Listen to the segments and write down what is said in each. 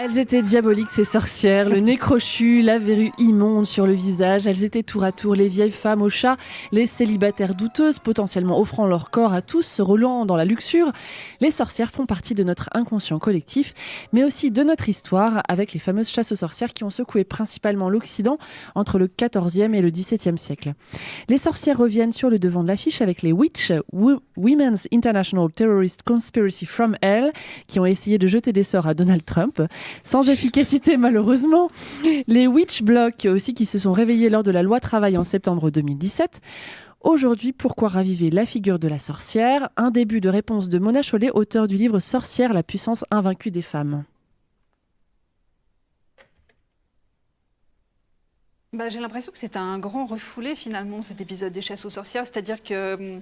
Elles étaient diaboliques, ces sorcières, le nez crochu, la verrue immonde sur le visage. Elles étaient tour à tour les vieilles femmes au chat, les célibataires douteuses, potentiellement offrant leur corps à tous, se roulant dans la luxure. Les sorcières font partie de notre inconscient collectif, mais aussi de notre histoire, avec les fameuses chasses aux sorcières qui ont secoué principalement l'Occident entre le XIVe et le XVIIe siècle. Les sorcières reviennent sur le devant de l'affiche avec les Witch, Women's International Terrorist Conspiracy from Hell, qui ont essayé de jeter des sorts à Donald Trump. Sans efficacité malheureusement. Les Witch Blocs aussi qui se sont réveillés lors de la loi travail en septembre 2017. Aujourd'hui, pourquoi raviver la figure de la sorcière ? Un début de réponse de Mona Chollet, auteure du livre Sorcière, la puissance invaincue des femmes. J'ai l'impression que c'est un grand refoulé finalement cet épisode des chasses aux sorcières, c'est-à-dire que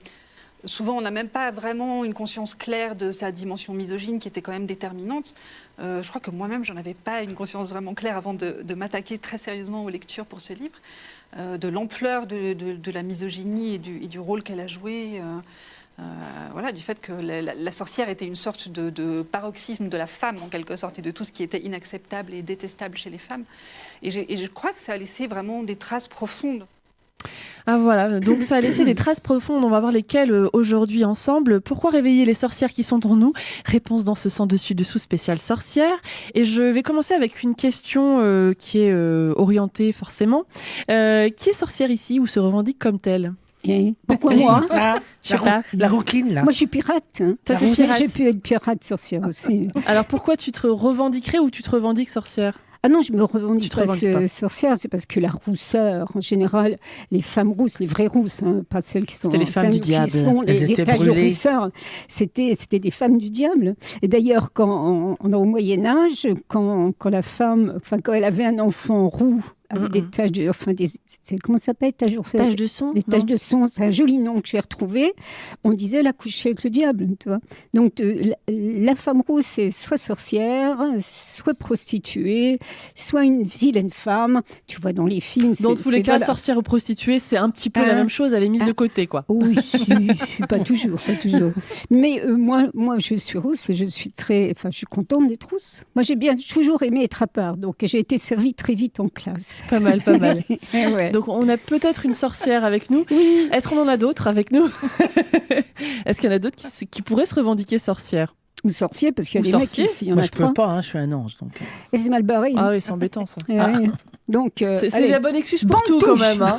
souvent, on n'a même pas vraiment une conscience claire de sa dimension misogyne qui était quand même déterminante. Je crois que moi-même, j'en avais pas une conscience vraiment claire avant de m'attaquer très sérieusement aux lectures pour ce livre, de l'ampleur de la misogynie et du rôle qu'elle a joué. Voilà, du fait que la sorcière était une sorte de paroxysme de la femme en quelque sorte et de tout ce qui était inacceptable et détestable chez les femmes. Et je crois que ça a laissé vraiment des traces profondes. Ah voilà, donc ça a laissé des traces profondes, on va voir lesquelles aujourd'hui ensemble. Pourquoi réveiller les sorcières qui sont en nous ? Réponse dans ce Sans Dessus Dessous spécial sorcière. Et je vais commencer avec une question qui est orientée forcément. Qui est sorcière ici ou se revendique comme telle ? Et pourquoi moi La rouquine, là. Moi, je suis pirate. J'ai pu être pirate sorcière aussi. Alors, pourquoi tu te revendiquerais ou tu te revendiques sorcière ? Ah non, je me revendique pas sorcière, c'est parce que la rousseur, en général, les femmes rousses, les vraies rousses, pas celles qui sont... C'était les femmes du diable. Les taches de rousseur, c'était des femmes du diable. Et d'ailleurs, au Moyen-Âge, quand la femme, quand elle avait un enfant roux, avec des taches de... comment ça s'appelle ? Taches de son. Des taches de son, c'est un joli nom que j'ai retrouvé. On disait elle a couché avec le diable, tu vois. Donc, la femme rousse, c'est soit sorcière, soit prostituée, soit une vilaine femme. Tu vois, dans les films... Dans tous les cas, sorcière ou prostituée, c'est un petit peu la même chose, elle est mise de côté, quoi. Oui, pas toujours. Mais moi, je suis rousse et je suis contente d'être rousse. Moi, j'ai toujours aimé être à part, donc j'ai été servie très vite en classe. Pas mal. Ouais. Donc on a peut-être une sorcière avec nous. Oui. Est-ce qu'on en a d'autres avec nous ? Est-ce qu'il y en a d'autres qui pourraient se revendiquer sorcière ? Ou sorcier, parce qu'il y a des mecs ici, il y en Moi, a je trois. peux pas, je suis un ange. Donc... Et c'est mal barré. Ah oui, c'est embêtant ça. Donc, c'est la bonne excuse pour tout quand même. Hein.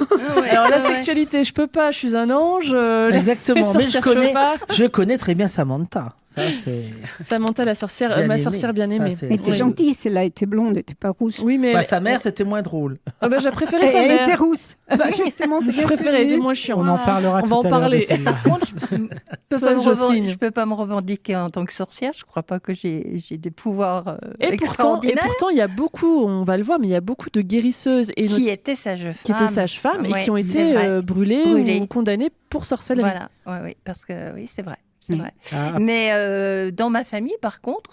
Alors la sexualité, je peux pas, je suis un ange. Exactement, mais je connais très bien Samantha. Ça, c'est... Samantha, ma sorcière bien aimée. Elle était gentille, celle-là, elle était blonde, elle était pas rousse. Oui, mais sa mère, c'était moins drôle. J'ai préféré sa mère. Elle était rousse. Justement, c'est je préférais, elle était moins chiante. On en parlera tout à l'heure. Par contre, je peux pas me revendiquer en tant que sorcière. Je crois pas que j'ai des pouvoirs extraordinaires. Et pourtant, il y a beaucoup, on va le voir, mais il y a beaucoup de guérisseuses qui étaient sages-femmes et qui ont été brûlées ou condamnées pour sorcellerie. Voilà, oui, parce que oui, c'est vrai. C'est vrai. Mais dans ma famille, par contre,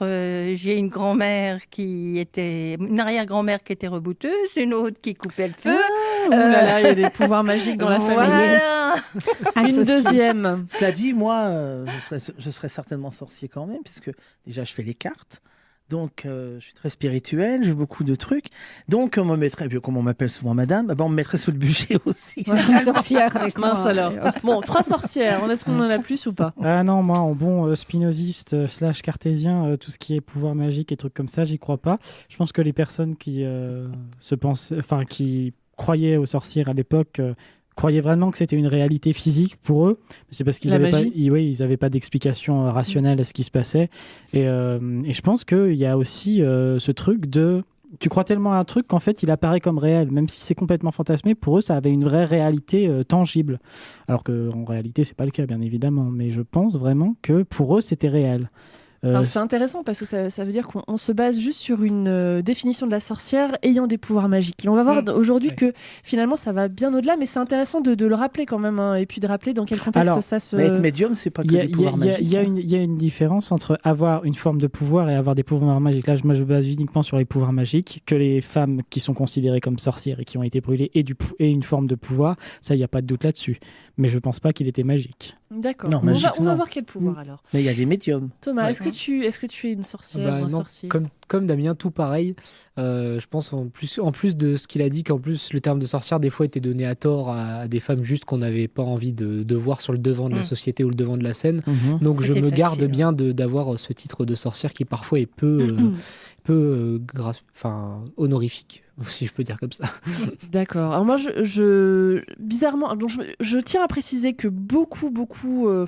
j'ai une grand-mère une arrière-grand-mère qui était rebouteuse, une autre qui coupait le feu. Il y a des pouvoirs magiques dans la famille. Une deuxième. Cela dit, moi, je serais certainement sorcier quand même, puisque déjà, je fais les cartes. Donc, je suis très spirituel, j'ai beaucoup de trucs. Donc, on me mettrait, comme on m'appelle souvent madame, on me mettrait sous le bûcher aussi. Je suis une sorcière avec mince alors. Bon, 3 sorcières, est-ce qu'on en a plus ou pas ? Ah non, moi, en bon spinoziste / cartésien, tout ce qui est pouvoir magique et trucs comme ça, j'y crois pas. Je pense que les personnes qui qui croyaient aux sorcières à l'époque... croyaient vraiment que c'était une réalité physique pour eux. C'est parce qu'ils n'avaient pas d'explication rationnelle à ce qui se passait. Et je pense qu'il y a aussi ce truc de... Tu crois tellement à un truc qu'en fait, il apparaît comme réel. Même si c'est complètement fantasmé, pour eux, ça avait une vraie réalité tangible. Alors qu'en réalité, c'est pas le cas, bien évidemment. Mais je pense vraiment que pour eux, c'était réel. Alors c'est intéressant parce que ça veut dire qu'on se base juste sur une définition de la sorcière ayant des pouvoirs magiques. Et on va voir aujourd'hui que finalement ça va bien au-delà, mais c'est intéressant de le rappeler quand même, et puis de rappeler dans quel contexte ça se... Être médium, c'est pas que des pouvoirs magiques. Il y a une différence entre avoir une forme de pouvoir et avoir des pouvoirs magiques. Là, moi je base uniquement sur les pouvoirs magiques, que les femmes qui sont considérées comme sorcières et qui ont été brûlées et une forme de pouvoir, ça il n'y a pas de doute là-dessus. Mais je pense pas qu'il était magique. D'accord. Non, On va voir quel pouvoir alors. Mais il y a des médiums. Thomas, est-ce que tu es une sorcière ou un non, sorcier? comme Damien, tout pareil. Je pense en plus de ce qu'il a dit, qu'en plus le terme de sorcière des fois était donné à tort à des femmes juste qu'on n'avait pas envie de voir sur le devant de la société ou le devant de la scène. Donc je me garde bien d'avoir ce titre de sorcière qui parfois est peu honorifique, si je peux dire comme ça. D'accord. Alors moi, bizarrement, donc je tiens à préciser que beaucoup,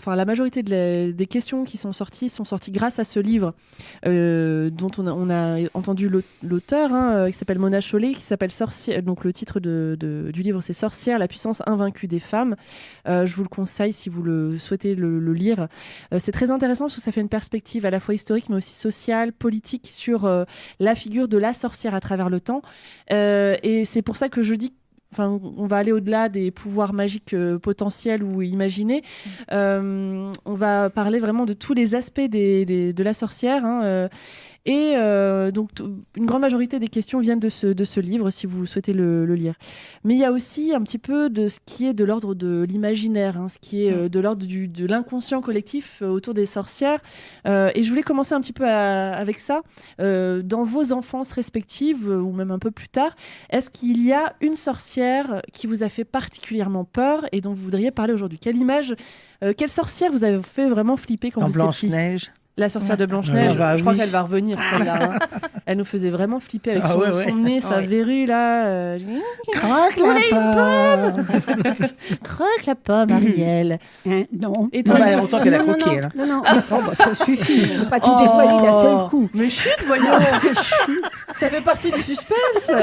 la majorité des questions qui sont sorties grâce à ce livre dont on a entendu l'auteur, qui s'appelle Mona Chollet, qui s'appelle Sorcière. Donc le titre du livre, c'est Sorcière, la puissance invaincue des femmes. Je vous le conseille si vous le souhaitez le lire. C'est très intéressant parce que ça fait une perspective à la fois historique, mais aussi sociale, politique sur la figure de la sorcière à travers le temps. Et c'est pour ça que je dis, on va aller au-delà des pouvoirs magiques potentiels ou imaginés. On va parler vraiment de tous les aspects de la sorcière. Et donc, une grande majorité des questions viennent de ce livre, si vous souhaitez le lire. Mais il y a aussi un petit peu de ce qui est de l'ordre de l'imaginaire, ce qui est de l'ordre de l'inconscient collectif autour des sorcières. Et je voulais commencer un petit peu avec ça. Dans vos enfances respectives, ou même un peu plus tard, est-ce qu'il y a une sorcière qui vous a fait particulièrement peur et dont vous voudriez parler aujourd'hui? Quelle sorcière vous avez fait vraiment flipper quand vous étiez petit? Blanche-Neige. La sorcière de Blanche-Neige, je crois oui. qu'elle va revenir, celle-là. Elle nous faisait vraiment flipper avec son nez, sa verrue, là. Croque la pomme. Croque la pomme, Ariel. Non. Et toi, il y a longtemps qu'elle a croqué. Non. Ça suffit. On ne peut pas tout dévoiler d'un seul coup. Mais chut, voyons. Ça fait partie du suspense.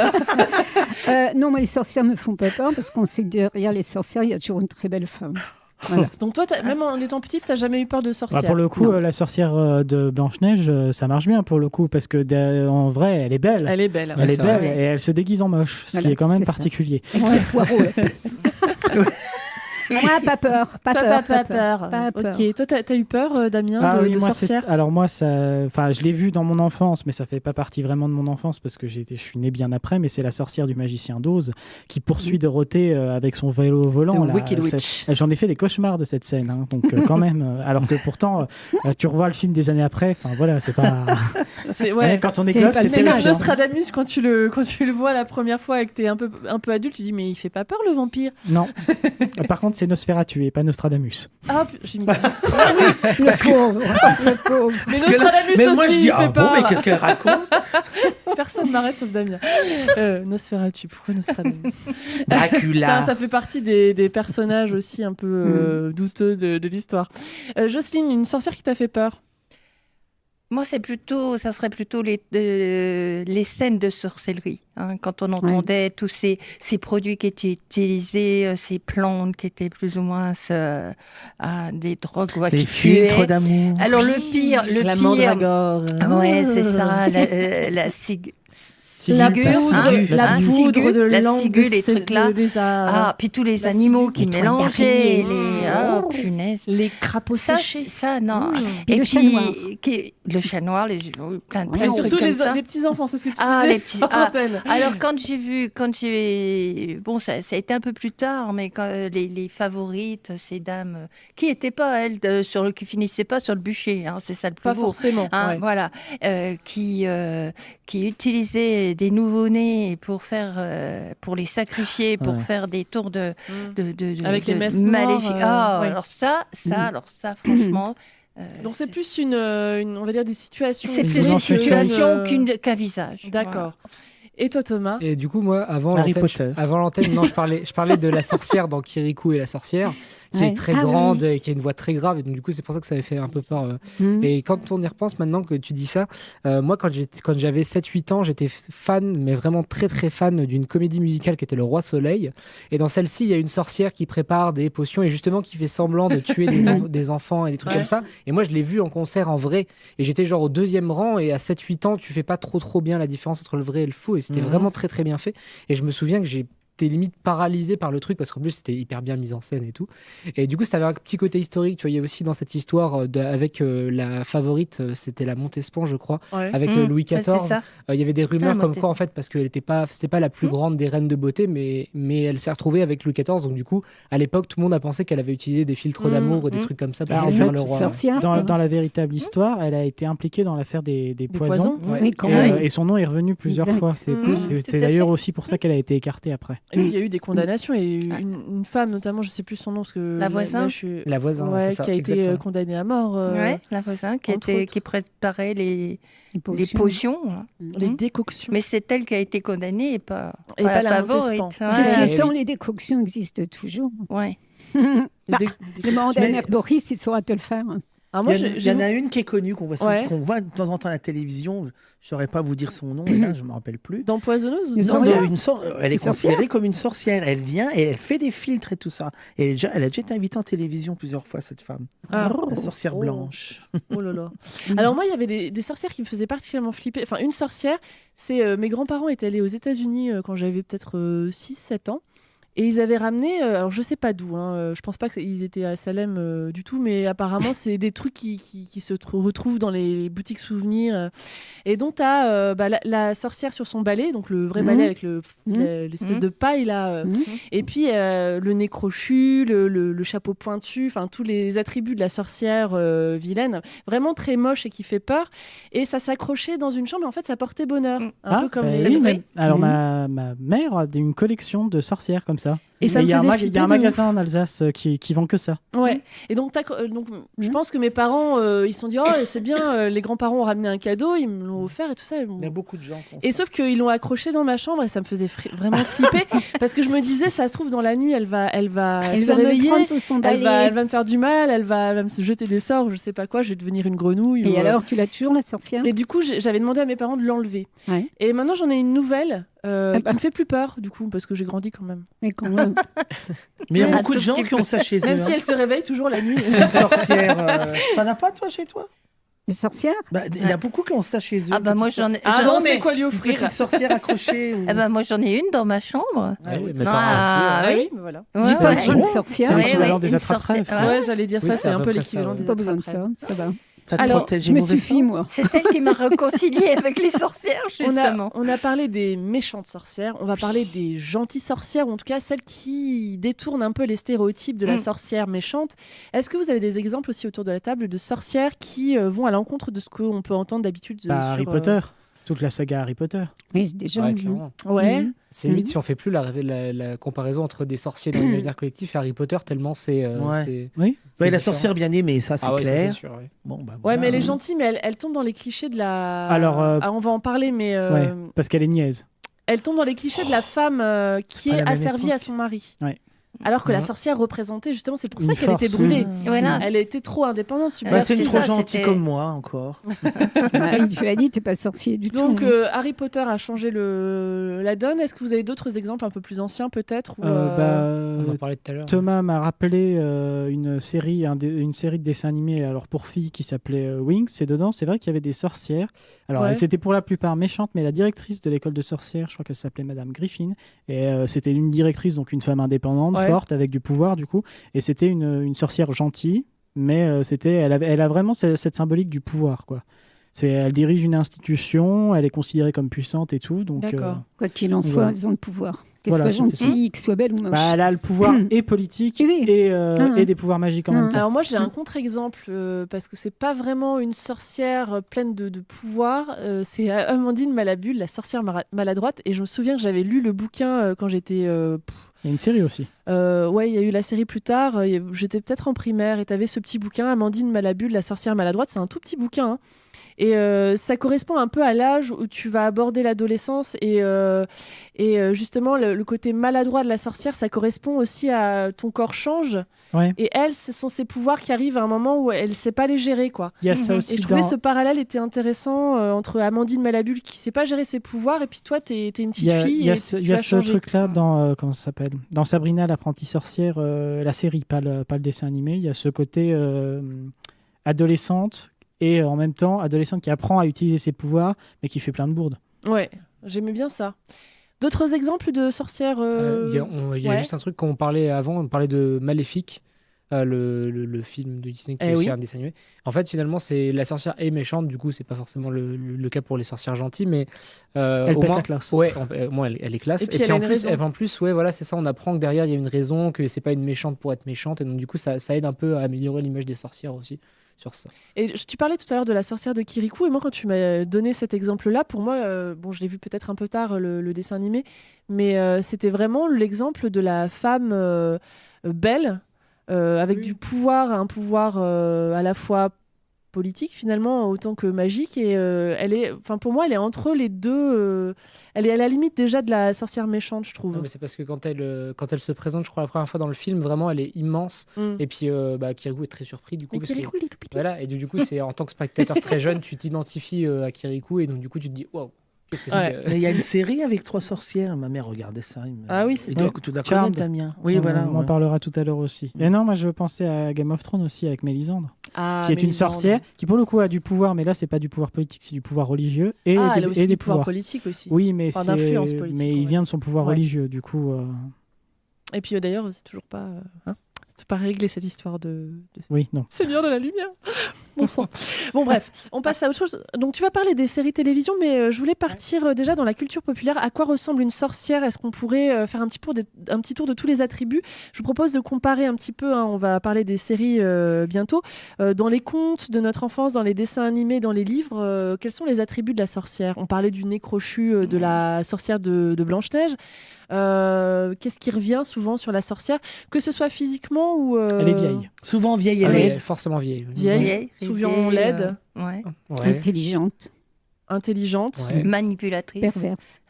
Non, mais les sorcières me font pas peur parce qu'on sait que derrière les sorcières, il y a toujours une très belle femme. Voilà. Donc toi, même en étant petite, t'as jamais eu peur de sorcière? Pour le coup, la sorcière de Blanche-Neige, ça marche bien pour le coup, parce que en vrai, elle est belle. Elle est belle. Elle est belle et elle se déguise en moche, ce qui est quand même particulier. Avec les poireaux. Moi, pas peur. Pas peur. Ok. Toi, t'as eu peur, Damien, de sorcière? Alors moi, je l'ai vu dans mon enfance, mais ça fait pas partie vraiment de mon enfance parce que je suis né bien après. Mais c'est la sorcière du magicien d'Oz qui poursuit Dorothée avec son vélo volant. Wicked Witch. J'en ai fait des cauchemars de cette scène, donc quand même. Alors que pourtant, tu revois le film des années après. Enfin voilà, c'est pas. Quand on est gosse, c'est comme Nostradamus quand tu le vois la première fois et que t'es un peu adulte, tu dis mais il fait pas peur le vampire? Non. Par contre, c'est Nosferatu et pas Nostradamus. Ah, j'ai mis. Le pauvre. Mais Nostradamus mais aussi, moi, je dis, il fait peur. mais qu'est-ce qu'elle raconte? Personne m'arrête sauf Damien. Nosferatu, pourquoi Nostradamus? Dracula. Ça fait partie des personnages aussi un peu douteux de l'histoire. Jocelyne, une sorcière qui t'a fait peur? Moi, ça serait plutôt les scènes de sorcellerie. Quand on entendait tous ces produits qui étaient utilisés, ces plantes qui étaient plus ou moins des drogues des qui filtres tuaient. d'amour. Alors le pire, la mandragore. Ouais, c'est ça, la poudre de la langue ciguë, les trucs là. Puis tous les animaux qui mélangeaient, punaise. Les crapauds séchés. Ça, non. Et puis le chat noir. Le chat noir, plein de Et trucs surtout comme ça. les petits-enfants, c'est ce que tu disais. Les petits. Alors quand j'ai bon, ça a été un peu plus tard, mais quand les favorites, ces dames qui n'étaient pas elles qui finissaient pas sur le bûcher, c'est ça le plus pas beau. Forcément. Voilà, qui utilisaient des nouveau-nés pour les sacrifier, pour faire des tours avec les messes maléfiques. noires, alors ça, franchement. Donc c'est plus on va dire des situations. C'est plus une situation qu'un visage. D'accord. Voilà. Et toi, Thomas? Et du coup, moi, avant l'antenne, non, je parlais de la sorcière dans Kirikou et la sorcière, qui est très grande et qui a une voix très grave. Et donc, du coup, c'est pour ça que ça avait fait un peu peur. Et quand on y repense maintenant que tu dis ça, moi, quand j'avais 7-8 ans, j'étais fan, mais vraiment très, très fan d'une comédie musicale qui était Le Roi Soleil. Et dans celle-ci, il y a une sorcière qui prépare des potions et justement qui fait semblant de tuer des enfants et des trucs comme ça. Et moi, je l'ai vu en concert en vrai. Et j'étais genre au 2e rang. Et à 7-8 ans, tu fais pas trop bien la différence entre le vrai et le faux. Et c'était vraiment très, très bien fait. Et je me souviens que j'ai t'es limite paralysé par le truc parce qu'en plus c'était hyper bien mis en scène et tout. Et du coup, ça avait un petit côté historique. Tu vois, il y a aussi dans cette histoire avec la favorite, c'était la Montespan, je crois, avec Louis XIV. Il y avait des rumeurs comme quoi, en fait, parce qu'elle c'était pas la plus grande des reines de beauté, mais elle s'est retrouvée avec Louis XIV. Donc du coup, à l'époque, tout le monde a pensé qu'elle avait utilisé des filtres d'amour ou des trucs comme ça pour séduire le roi. Dans la véritable histoire, elle a été impliquée dans l'affaire des poisons. Oui, Et son nom est revenu plusieurs fois. C'est d'ailleurs aussi pour ça qu'elle a été écartée après. Et il y a eu des condamnations. Il y a eu une femme, notamment, je ne sais plus son nom. Parce que Lavoisin. Lavoisin, ouais, c'est ça, qui a été condamnée à mort. Lavoisin, qui préparait les potions. Les décoctions. Mais c'est elle qui a été condamnée et pas la favorite. Ceci étant, les décoctions existent toujours. Ouais. Demande à un herboriste, il saura te le faire. Alors moi, il y en a une qui est connue, qu'on voit de temps en temps à la télévision. Je ne saurais pas vous dire son nom, et là, je ne me rappelle plus. D'empoisonneuse ou elle est considérée comme une sorcière. Elle vient et elle fait des filtres et tout ça. Et elle a déjà été invitée en télévision plusieurs fois, cette femme. La sorcière blanche. Oh là là. Alors moi, il y avait des sorcières qui me faisaient particulièrement flipper. Enfin, une sorcière, c'est mes grands-parents étaient allés aux États-Unis quand j'avais peut-être 6-7 ans. Et ils avaient ramené, alors je sais pas d'où, je pense pas qu'ils étaient à Salem du tout, mais apparemment c'est des trucs qui se retrouvent dans les boutiques souvenirs. Et donc tu as la sorcière sur son balai, donc le vrai balai avec l'espèce de paille là, et puis le nez crochu, le chapeau pointu, enfin tous les attributs de la sorcière vilaine, vraiment très moche et qui fait peur. Et ça s'accrochait dans une chambre et en fait ça portait bonheur. Un peu comme alors ma mère a une collection de sorcières comme ça. Et ça me faisait flipper. Il y a un magasin en Alsace qui vend que ça. Ouais. Et donc je pense que mes parents, ils se sont dit, oh, c'est bien, les grands-parents ont ramené un cadeau, ils me l'ont offert et tout ça. Il y a beaucoup de gens. Et sauf qu'ils l'ont accroché dans ma chambre et ça me faisait vraiment flipper parce que je me disais, ça se trouve, dans la nuit, elle va se réveiller, elle va me faire du mal, elle va me jeter des sorts, je sais pas quoi, je vais devenir une grenouille. Et alors, tu l'as toujours, la sorcière ? Et du coup, j'avais demandé à mes parents de l'enlever. Ouais. Et maintenant, j'en ai une nouvelle. Qui me fait plus peur, du coup, parce que j'ai grandi quand même. Mais quand même. Mais il y a beaucoup de gens qui ont ça chez eux. Même si elle se réveille toujours la nuit. Une sorcière. T'en as pas, toi, chez toi ? Des sorcières ? Il y en a beaucoup qui ont ça chez eux. Ah bah moi j'en ai. Non, mais quoi lui offrir ? Une petite sorcière accrochée. Ah bah moi j'en ai une dans ma chambre. Oui, voilà. Dis pas une sorcière. C'est l'équivalent des attrape-rêves. Ouais, j'allais dire ça, c'est un peu l'équivalent des attrape-rêves. Pas besoin de ça, ça va. Alors, je me suffis, moi. C'est celle qui m'a réconciliée avec les sorcières, justement. On a parlé des méchantes sorcières, on va parler des gentilles sorcières, ou en tout cas celles qui détournent un peu les stéréotypes de la sorcière méchante. Est-ce que vous avez des exemples aussi autour de la table de sorcières qui vont à l'encontre de ce qu'on peut entendre d'habitude sur Harry Potter. Toute la saga Harry Potter. Oui, c'est déjà. Clairement. Ouais. C'est limite si on fait plus la comparaison entre des sorciers dans l'imaginaire collectif et Harry Potter, tellement c'est. Oui. La sorcière bien aimée, ça c'est clair. Ça, c'est sûr, Bon, voilà, mais elle est gentille, mais elle tombe dans les clichés de la. Alors, on va en parler, mais. Parce qu'elle est niaise. Elle tombe dans les clichés de la femme qui est asservie à son mari. Ouais. Alors que la sorcière représentait justement, c'est pour ça qu'elle était brûlée. Voilà. Elle était trop indépendante. C'est trop gentille comme moi encore. Tu l'as dit, t'es pas sorcier du tout. Donc Harry Potter a changé la donne. Est-ce que vous avez d'autres exemples un peu plus anciens peut-être On en parlait tout à l'heure. Thomas m'a rappelé une série de dessins animés alors pour filles qui s'appelait Wings. Et dedans, c'est vrai qu'il y avait des sorcières. Alors elles étaient pour la plupart méchantes, mais la directrice de l'école de sorcières, je crois qu'elle s'appelait Madame Griffin, et c'était une directrice, donc une femme indépendante. Forte avec du pouvoir du coup, et c'était une sorcière gentille, mais elle a vraiment cette symbolique du pouvoir quoi. Elle dirige une institution, elle est considérée comme puissante et tout, donc quoi qu'il en soit, elles ont le pouvoir. Qu'elle soit gentille, qu'elle soit belle ou moche. Elle a le pouvoir et politique et des pouvoirs magiques en même temps. Alors moi j'ai un contre-exemple parce que c'est pas vraiment une sorcière pleine de pouvoir, c'est Amandine Malabule, la sorcière maladroite, et je me souviens que j'avais lu le bouquin quand j'étais il y a une série aussi. Il y a eu la série plus tard. J'étais peut-être en primaire et tu avais ce petit bouquin, Amandine Malabule, la sorcière maladroite. C'est un tout petit bouquin. Hein. Et ça correspond un peu à l'âge où tu vas aborder l'adolescence. Et justement, le côté maladroit de la sorcière, ça correspond aussi à ton corps change. Ouais. Et elle, ce sont ses pouvoirs qui arrivent à un moment où elle ne sait pas les gérer. Quoi. Il y a ça aussi et je trouvais ce parallèle était intéressant entre Amandine Malabule qui ne sait pas gérer ses pouvoirs et puis toi, tu es une petite fille. Il y a ce truc-là dans, comment ça s'appelle, dans Sabrina, l'apprentie sorcière, la série, pas le dessin animé. Il y a ce côté adolescente et en même temps adolescente qui apprend à utiliser ses pouvoirs mais qui fait plein de bourdes. Ouais, j'aimais bien ça. D'autres exemples de sorcières Il y a juste un truc qu'on parlait avant, on parlait de Maléfique. Le film de Disney qui est aussi un dessin animé. En fait, finalement, c'est la sorcière est méchante. Du coup, c'est pas forcément le cas pour les sorcières gentilles, mais elle pète la classe. Ouais, elle est classe. Et puis en plus, ouais, voilà, c'est ça. On apprend que derrière, il y a une raison, que c'est pas une méchante pour être méchante, et donc du coup, ça aide un peu à améliorer l'image des sorcières aussi sur ça. Et tu parlais tout à l'heure de la sorcière de Kirikou, et moi, quand tu m'as donné cet exemple-là, pour moi, je l'ai vu peut-être un peu tard le dessin animé, mais c'était vraiment l'exemple de la femme belle. Avec du pouvoir, un pouvoir à la fois politique finalement autant que magique, et pour moi elle est entre les deux, elle est à la limite déjà de la sorcière méchante, je trouve. Non, mais c'est parce que quand elle se présente, je crois la première fois dans le film, vraiment elle est immense, et puis Kirikou est très surpris du coup, parce Kirikou, il est tout petit. Voilà, et du coup c'est en tant que spectateur très jeune, tu t'identifies à Kirikou, et donc du coup tu te dis waouh. Qu'est-ce que ouais. Mais il y a une série avec 3 sorcières. Ma mère regardait ça. Ah oui, c'est tu dois connaître, Damien. Oui, voilà. On en parlera tout à l'heure aussi. Et non, moi je pensais à Game of Thrones aussi avec Mélisandre, qui est une sorcière qui pour le coup a du pouvoir, mais là c'est pas du pouvoir politique, c'est du pouvoir religieux et elle a aussi des pouvoirs politiques aussi. Oui, mais d'influence politique. Mais il vient de son pouvoir religieux, du coup. Et puis d'ailleurs, c'est toujours pas. C'est pas réglé cette histoire de... Oui, non. Seigneur de la lumière. Bon sang. Bon bref, on passe à autre chose. Donc tu vas parler des séries télévision, mais je voulais partir déjà dans la culture populaire. À quoi ressemble une sorcière ? Est-ce qu'on pourrait faire un petit tour de tous les attributs ? Je vous propose de comparer un petit peu, on va parler des séries bientôt. Dans les contes de notre enfance, dans les dessins animés, dans les livres, quels sont les attributs de la sorcière ? On parlait du nez crochu de la sorcière de Blanche-Neige. Qu'est-ce qui revient souvent sur la sorcière, que ce soit physiquement ou elle est vieille, souvent vieille, elle est forcément vieille, souvent laide, intelligente, ouais. Manipulatrice, perverse.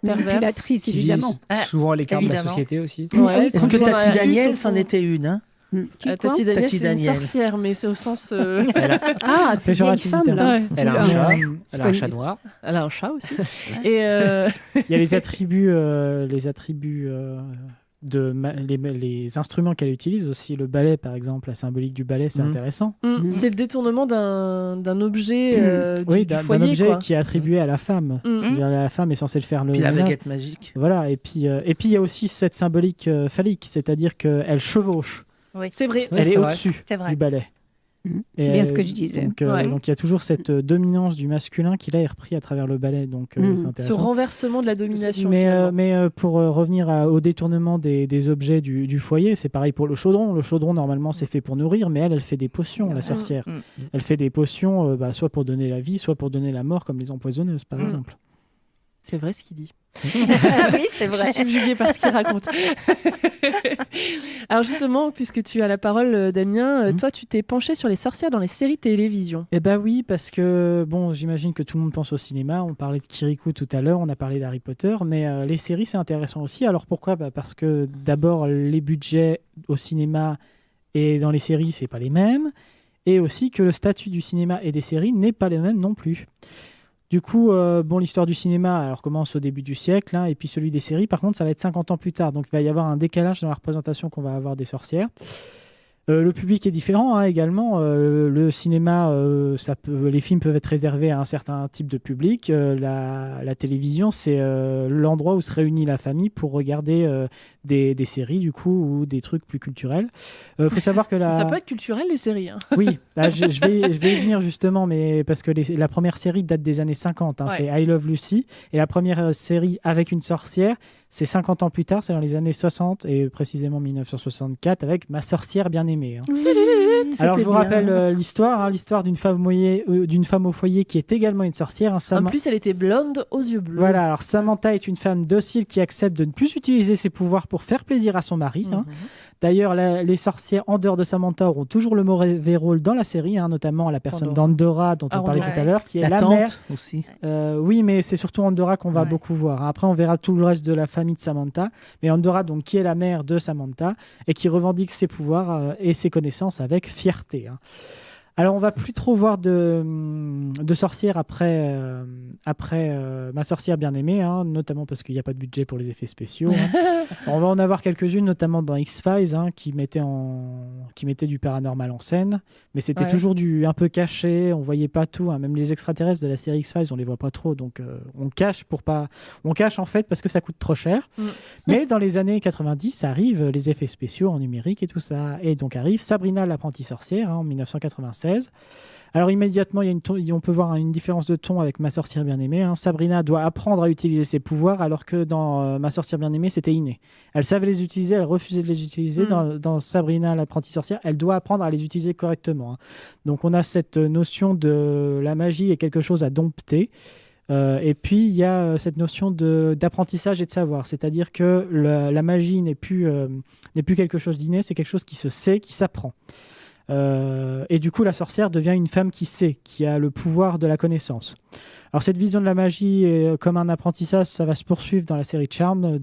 Manipulatrice évidemment, souvent à l'écart de la société aussi. Ouais. Est-ce que Tati Daniel c'en était une, Tati Daniel, c'est une sorcière, mais c'est au sens... c'est une femme, là. Elle a un chat, elle a un chat noir. Elle a un chat aussi. Et il y a les attributs les instruments qu'elle utilise aussi. Le balai, par exemple, la symbolique du balai, c'est intéressant. C'est le détournement d'un objet du foyer, d'un objet quoi. qui est attribué à la femme. La femme est censée le faire le puis la baguette magique. Voilà, et puis il y a aussi cette symbolique phallique, c'est-à-dire qu'elle chevauche. Oui. C'est vrai. Elle est au-dessus du balai. C'est bien ce que je disais. Donc il y a toujours cette dominance du masculin qui là est repris à travers le ballet. Donc c'est intéressant. Ce renversement de la domination. Mais pour revenir au détournement des objets du foyer, c'est pareil pour le chaudron. Le chaudron normalement c'est fait pour nourrir, mais elle fait des potions, la sorcière. Elle fait des potions soit pour donner la vie, soit pour donner la mort, comme les empoisonneuses par exemple. C'est vrai ce qu'il dit. Oui, c'est vrai. Je suis subjuguée par ce qu'il raconte. Alors justement, puisque tu as la parole, Damien, toi, tu t'es penché sur les sorcières dans les séries télévision. Eh ben oui, parce que j'imagine que tout le monde pense au cinéma. On parlait de Kirikou tout à l'heure, on a parlé d'Harry Potter, mais les séries, c'est intéressant aussi. Alors pourquoi ? Parce que d'abord, les budgets au cinéma et dans les séries, c'est pas les mêmes, et aussi que le statut du cinéma et des séries n'est pas le même non plus. Du coup, l'histoire du cinéma alors, commence au début du siècle, et puis celui des séries, par contre, ça va être 50 ans plus tard. Donc, il va y avoir un décalage dans la représentation qu'on va avoir des sorcières. Le public est différent également. Le cinéma, les films peuvent être réservés à un certain type de public. La télévision, c'est l'endroit où se réunit la famille pour regarder des séries, du coup, ou des trucs plus culturels. Faut savoir que ça peut être culturel, les séries. Oui, je vais y venir justement, mais parce que la première série date des années 50. C'est I Love Lucy. Et la première série avec une sorcière, c'est 50 ans plus tard, c'est dans les années 60, et précisément 1964, avec Ma sorcière bien-aimée. Alors je vous rappelle l'histoire d'une femme au foyer qui est également une sorcière. En plus, elle était blonde aux yeux bleus. Voilà, alors Samantha est une femme docile qui accepte de ne plus utiliser ses pouvoirs pour faire plaisir à son mari. D'ailleurs, les sorcières en dehors de Samantha auront toujours le mauvais rôle dans la série, notamment la personne d'Andorra dont on parlait tout à l'heure, qui est la mère aussi. Oui, mais c'est surtout Andorra qu'on va beaucoup voir. Après, on verra tout le reste de la famille de Samantha, mais Andorra, donc, qui est la mère de Samantha et qui revendique ses pouvoirs et ses connaissances avec fierté. Alors, on va plus trop voir de sorcières après Ma sorcière bien-aimée, hein, notamment parce qu'il n'y a pas de budget pour les effets spéciaux. Hein. On va en avoir quelques-unes, notamment dans X-Files, hein, qui mettaient du paranormal en scène, mais c'était toujours un peu caché, on voyait pas tout. Hein. Même les extraterrestres de la série X-Files, on les voit pas trop, donc on cache en fait parce que ça coûte trop cher. Mais dans les années 90, ça arrive, les effets spéciaux en numérique et tout ça. Et donc arrive Sabrina l'apprentie sorcière, hein, en 1996. Alors immédiatement, on peut voir une différence de ton avec Ma sorcière bien-aimée. Hein. Sabrina doit apprendre à utiliser ses pouvoirs, alors que dans Ma sorcière bien-aimée, c'était inné. Elle savait les utiliser, elle refusait de les utiliser. Dans Sabrina l'apprentie sorcière, elle doit apprendre à les utiliser correctement. Hein. Donc on a cette notion de la magie est quelque chose à dompter. Et puis il y a cette notion d'apprentissage et de savoir, c'est-à-dire que la magie n'est plus quelque chose d'inné, c'est quelque chose qui se sait, qui s'apprend. Et du coup, la sorcière devient une femme qui sait, qui a le pouvoir de la connaissance. Alors cette vision de la magie comme un apprentissage, ça va se poursuivre dans la série Charmed,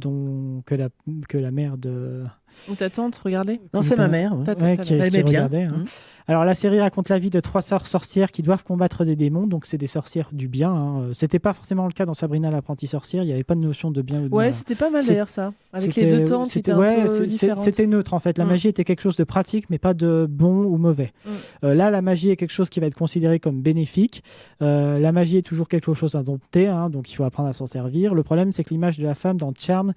que la mère de... Ou ta tante, regardez. Non, c'est ma mère. Ouais, qui aimait bien. Regardait, hein. Alors la série raconte la vie de 3 sœurs sorcières qui doivent combattre des démons, donc c'est des sorcières du bien. Hein. C'était pas forcément le cas dans Sabrina l'apprentie sorcière, il n'y avait pas de notion de bien ou de mal. Ouais, c'était pas mal d'ailleurs ça, avec les deux tantes qui étaient un peu différentes. C'était neutre en fait, la magie était quelque chose de pratique mais pas de bon ou mauvais. Là, la magie est quelque chose qui va être considéré comme bénéfique. La magie est toujours quelque chose à dompter, hein, donc il faut apprendre à s'en servir. Le problème, c'est que l'image de la femme dans Charmed,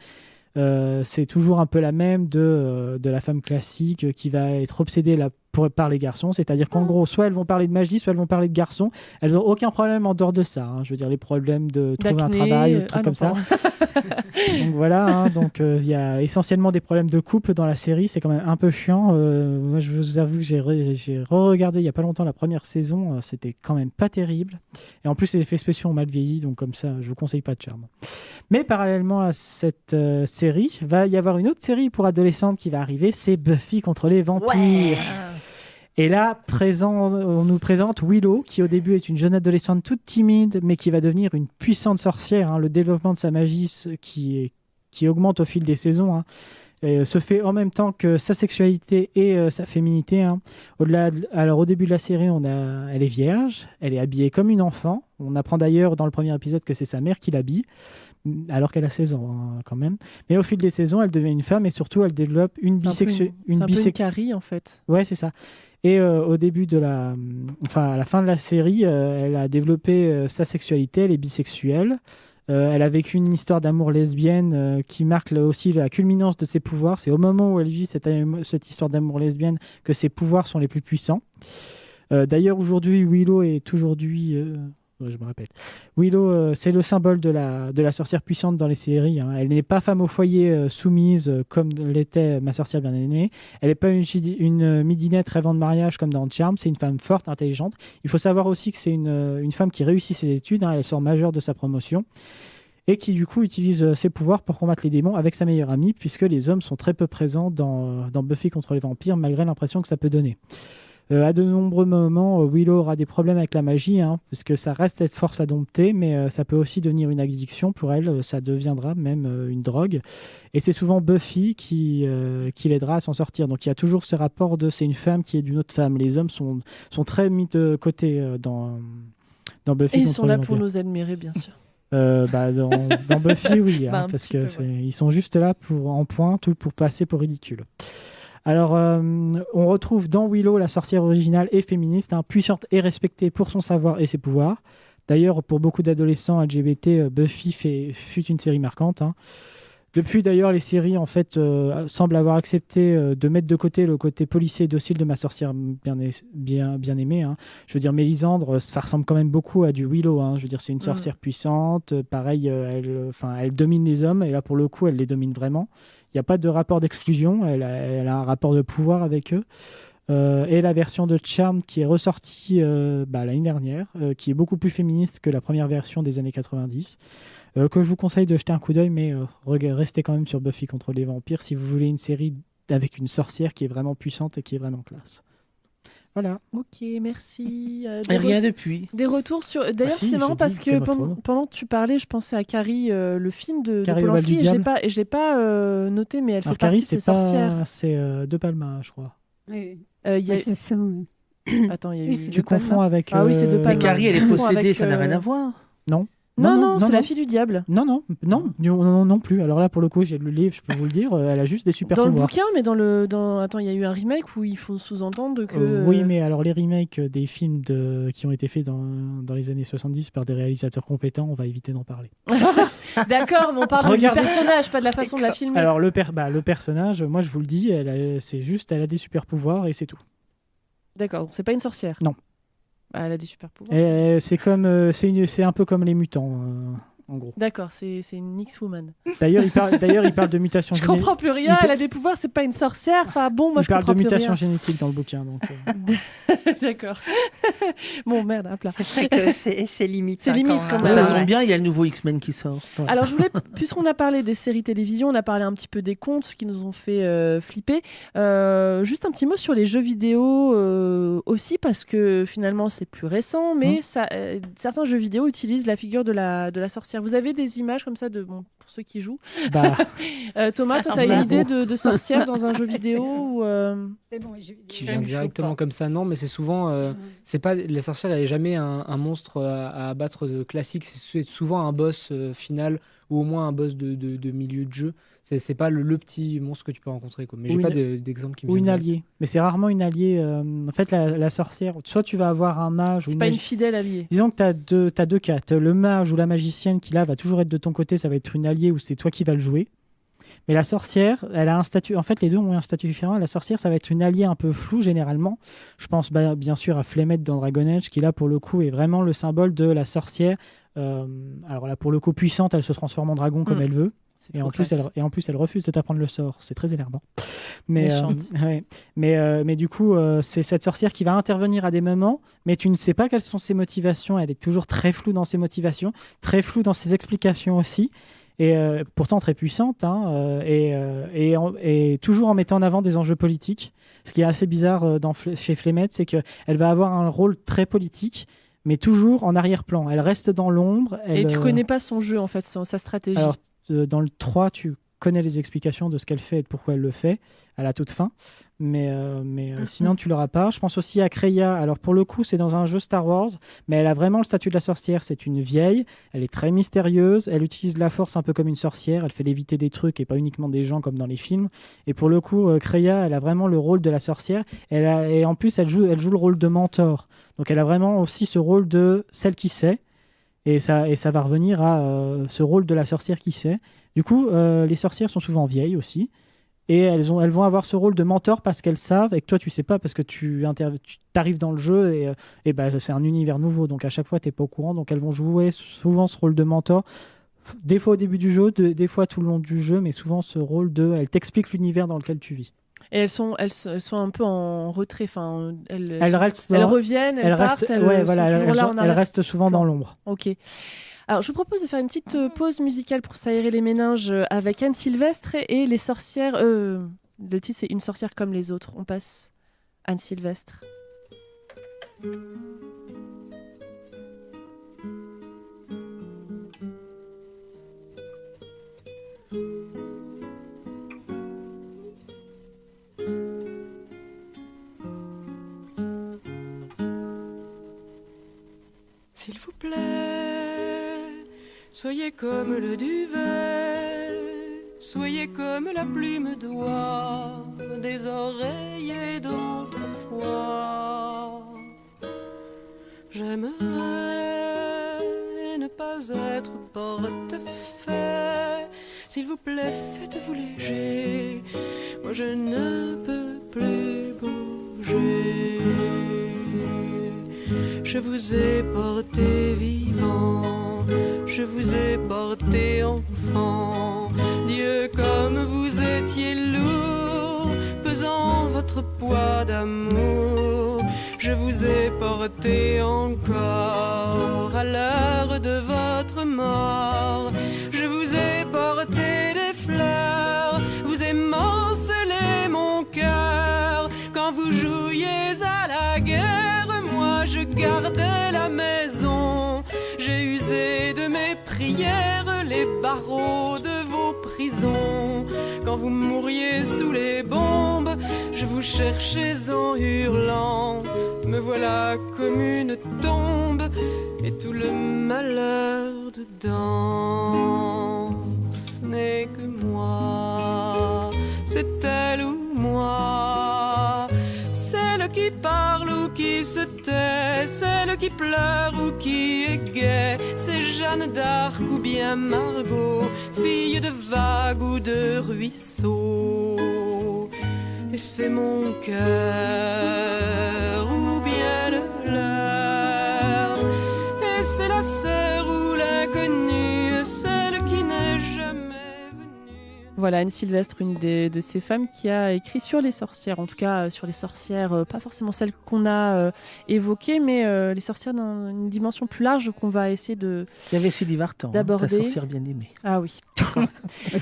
c'est toujours un peu la même de la femme classique qui va être obsédée par les garçons, c'est-à-dire qu'en gros, soit elles vont parler de magie, soit elles vont parler de garçons. Elles n'ont aucun problème en dehors de ça. Hein. Je veux dire, les problèmes de trouver un travail, trucs comme ça. Donc voilà, hein, donc il y a essentiellement des problèmes de couple dans la série, c'est quand même un peu chiant. Moi, je vous avoue que j'ai re-regardé il n'y a pas longtemps la première saison, c'était quand même pas terrible. Et en plus, les effets spéciaux ont mal vieilli, donc comme ça, je vous conseille pas de Charme. Mais parallèlement à cette série, va y avoir une autre série pour adolescentes qui va arriver, c'est Buffy contre les vampires. Ouais. Et là, on nous présente Willow, qui au début est une jeune adolescente toute timide, mais qui va devenir une puissante sorcière. Hein. Le développement de sa magie qui augmente au fil des saisons, hein, se fait en même temps que sa sexualité et sa féminité. Hein. Alors au début de la série, elle est vierge, elle est habillée comme une enfant. On apprend d'ailleurs dans le premier épisode que c'est sa mère qui l'habille, alors qu'elle a 16 ans hein, quand même. Mais au fil des saisons, elle devient une femme et surtout, elle développe une bisexualité. C'est un peu une Carrie en fait. Ouais, c'est ça. Et au début à la fin de la série, elle a développé sa sexualité, elle est bisexuelle. Elle a vécu une histoire d'amour lesbienne qui marque aussi la culminance de ses pouvoirs. C'est au moment où elle vit cette histoire d'amour lesbienne que ses pouvoirs sont les plus puissants. D'ailleurs, aujourd'hui, Willow est aujourd'hui... je me répète. Willow, c'est le symbole de la sorcière puissante dans les séries. Hein. Elle n'est pas femme au foyer soumise comme l'était Ma sorcière bien-aimée. Elle n'est pas une midinette rêvant de mariage comme dans Charmed. C'est une femme forte, intelligente. Il faut savoir aussi que c'est une femme qui réussit ses études. Hein. Elle sort majeure de sa promotion et qui du coup utilise ses pouvoirs pour combattre les démons avec sa meilleure amie, puisque les hommes sont très peu présents dans Buffy contre les vampires, malgré l'impression que ça peut donner. À de nombreux moments, Willow aura des problèmes avec la magie, hein, parce que ça reste cette force à dompter, mais ça peut aussi devenir une addiction pour elle, ça deviendra même une drogue. Et c'est souvent Buffy qui l'aidera à s'en sortir. Donc il y a toujours ce rapport de c'est une femme qui est d'une autre femme. Les hommes sont très mis de côté dans Buffy. Et ils sont là pour nous admirer, bien sûr. Dans Buffy, oui, hein, parce que ils sont juste là en pointe ou pour passer pour ridicule. Alors, on retrouve dans Willow la sorcière originale et féministe, hein, puissante et respectée pour son savoir et ses pouvoirs. D'ailleurs, pour beaucoup d'adolescents LGBT, Buffy fut une série marquante. Hein. Depuis, d'ailleurs, les séries en fait, semblent avoir accepté de mettre de côté le côté policier et docile de Ma sorcière bien aimée. Hein. Je veux dire, Mélisandre, ça ressemble quand même beaucoup à du Willow. Hein. Je veux dire, c'est une sorcière puissante. Pareil, elle domine les hommes. Et là, pour le coup, elle les domine vraiment. Il n'y a pas de rapport d'exclusion. Elle a un rapport de pouvoir avec eux. Et la version de Charmed qui est ressortie l'année dernière, qui est beaucoup plus féministe que la première version des années 90. Que je vous conseille de jeter un coup d'œil, mais restez quand même sur Buffy contre les vampires si vous voulez une série avec une sorcière qui est vraiment puissante et qui est vraiment classe. Voilà. Ok, merci. Et rien depuis. Des retours sur... D'ailleurs, c'est marrant parce que pendant que tu parlais, je pensais à Carrie, le film de Polanski, et je l'ai pas noté, mais elle fait partie de ces sorcières. C'est De Palma, je crois. Oui. C'est ça. Attends, il y a eu... Tu confonds avec... Ah oui, c'est De Palma. Mais Carrie, elle est possédée, ça n'a rien à voir. Non. Non, c'est la fille du diable. Non plus. Alors là, pour le coup, j'ai le livre, je peux vous le dire, elle a juste des super pouvoirs. Dans le bouquin, mais attends, il y a eu un remake où il faut sous-entendre que... Oui, mais alors les remakes des films qui ont été faits dans les années 70 par des réalisateurs compétents, on va éviter d'en parler. D'accord, mais on parle du personnage, pas de la façon de la filmer. Alors le personnage, moi je vous le dis, elle a des super pouvoirs et c'est tout. D'accord, donc c'est pas une sorcière. Non. Elle a des super pouvoirs. C'est un peu comme les mutants, en gros. D'accord, c'est une X-Woman. D'ailleurs, il parle de mutation génétique. Je comprends plus rien. Elle a des pouvoirs, c'est pas une sorcière. Enfin bon, moi je comprends plus rien. Il parle de mutation génétique dans le bouquin, donc. D'accord. Bon, merde, hop là. C'est vrai que c'est limite. C'est limite quand même. Ça tombe bien, il y a le nouveau X-Men qui sort. Ouais. Alors, puisqu'on a parlé des séries télévision, on a parlé un petit peu des contes qui nous ont fait flipper. Juste un petit mot sur les jeux vidéo aussi, parce que finalement c'est plus récent, mais certains jeux vidéo utilisent la figure de la sorcière. Vous avez des images comme ça pour ceux qui jouent. Thomas, toi, tu as une idée de sorcière dans un jeu vidéo ou qui vient directement comme ça? Non, mais c'est souvent, c'est pas la sorcière, elle est jamais un monstre à abattre de classique. C'est souvent un boss final ou au moins un boss de milieu de jeu. C'est pas le petit monstre que tu peux rencontrer, quoi. Mais j'ai pas d'exemple qui me vient. Ou une alliée. Mais c'est rarement une alliée. En fait, la sorcière, soit tu vas avoir un mage. C'est pas une fidèle alliée. Disons que t'as deux cas. Le mage ou la magicienne qui là va toujours être de ton côté, ça va être une alliée ou c'est toi qui vas le jouer. Mais la sorcière, elle a un statut. En fait, les deux ont un statut différent. La sorcière, ça va être une alliée un peu floue généralement. Je pense bien sûr à Flemeth dans Dragon Age, qui là pour le coup est vraiment le symbole de la sorcière. Alors là, pour le coup, puissante, elle se transforme en dragon comme elle veut. Et en plus, elle refuse de t'apprendre le sort. C'est très énervant. Mais du coup, c'est cette sorcière qui va intervenir à des moments, mais tu ne sais pas quelles sont ses motivations. Elle est toujours très floue dans ses motivations, très floue dans ses explications aussi. Et pourtant très puissante, et toujours en mettant en avant des enjeux politiques. Ce qui est assez bizarre chez Flemeth, c'est qu'elle va avoir un rôle très politique, mais toujours en arrière-plan. Elle reste dans l'ombre. Et tu connais pas son jeu, en fait, sa stratégie. Alors, dans le 3, tu connais les explications de ce qu'elle fait et de pourquoi elle le fait à la toute fin, mais sinon tu l'auras pas. Je pense aussi à Kreia. Alors pour le coup c'est dans un jeu Star Wars, mais elle a vraiment le statut de la sorcière. C'est une vieille, elle est très mystérieuse, elle utilise la force un peu comme une sorcière, elle fait léviter des trucs et pas uniquement des gens comme dans les films. Et pour le coup Kreia, elle a vraiment le rôle de la sorcière, et en plus elle joue le rôle de mentor, donc elle a vraiment aussi ce rôle de celle qui sait. Et ça va revenir à ce rôle de la sorcière qui sait. Du coup, les sorcières sont souvent vieilles aussi. Et elles vont avoir ce rôle de mentor parce qu'elles savent, et que toi, tu sais pas parce que tu arrives dans le jeu et c'est un univers nouveau. Donc, à chaque fois, tu n'es pas au courant. Donc, elles vont jouer souvent ce rôle de mentor. Des fois au début du jeu, des fois tout le long du jeu, mais souvent ce rôle elles t'expliquent l'univers dans lequel tu vis. Et elles sont un peu en retrait. Enfin, elles reviennent, elles partent. Elles restent souvent dans l'ombre. Ok. Alors, je vous propose de faire une petite pause musicale pour s'aérer les méninges avec Anne Sylvestre et les sorcières. Le titre, c'est Une sorcière comme les autres. On passe Anne Sylvestre. S'il vous plaît, soyez comme le duvet, soyez comme la plume d'oie des oreillers d'autrefois. J'aimerais ne pas être portefaix. S'il vous plaît, faites-vous léger, moi je ne peux plus bouger. Je vous ai porté vivant, je vous ai porté enfant. Dieu, comme vous étiez lourd, pesant votre poids d'amour. Je vous ai porté encore à l'heure de votre mort. Je vous ai porté des fleurs, vous émancelez mon cœur. Quand vous jouiez à la guerre, moi je gardais la maison. J'ai usé de mes prières les barreaux de vos prisons. Quand vous mouriez sous les bombes, je vous cherchais en hurlant. me voilà comme une tombe et tout le malheur dedans. Ce n'est que moi, c'est elle ou moi, celle qui parle ou qui se tait, celle qui pleure ou qui est gaie, c'est Jeanne d'Arc ou bien Margot, fille de vagues ou de ruisseaux. Et c'est mon cœur ou bien le leur, et c'est la sœur ou l'inconnue, celle qui n'est jamais venue. Voilà, Anne Sylvestre, une de ces femmes qui a écrit sur les sorcières, en tout cas sur les sorcières, pas forcément celles qu'on a évoquées, mais les sorcières dans une dimension plus large qu'on va essayer Il y avait Sylvie Vartan, ta sorcière bien aimée. Ah oui.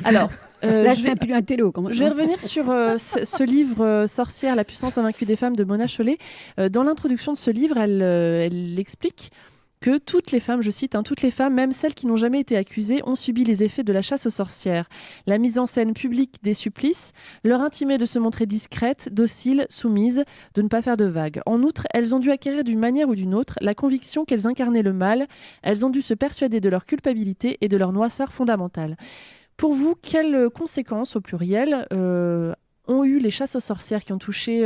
Alors, là, c'est plus un télo. Je vais revenir sur ce livre Sorcière, la puissance invaincue des femmes de Mona Chollet. Dans l'introduction de ce livre, elle explique que toutes les femmes, je cite, toutes les femmes, même celles qui n'ont jamais été accusées, ont subi les effets de la chasse aux sorcières. La mise en scène publique des supplices leur intimait de se montrer discrètes, dociles, soumises, de ne pas faire de vagues. En outre, elles ont dû acquérir d'une manière ou d'une autre la conviction qu'elles incarnaient le mal. Elles ont dû se persuader de leur culpabilité et de leur noirceur fondamentale. Pour vous, quelles conséquences, au pluriel, ont eu les chasses aux sorcières qui ont touché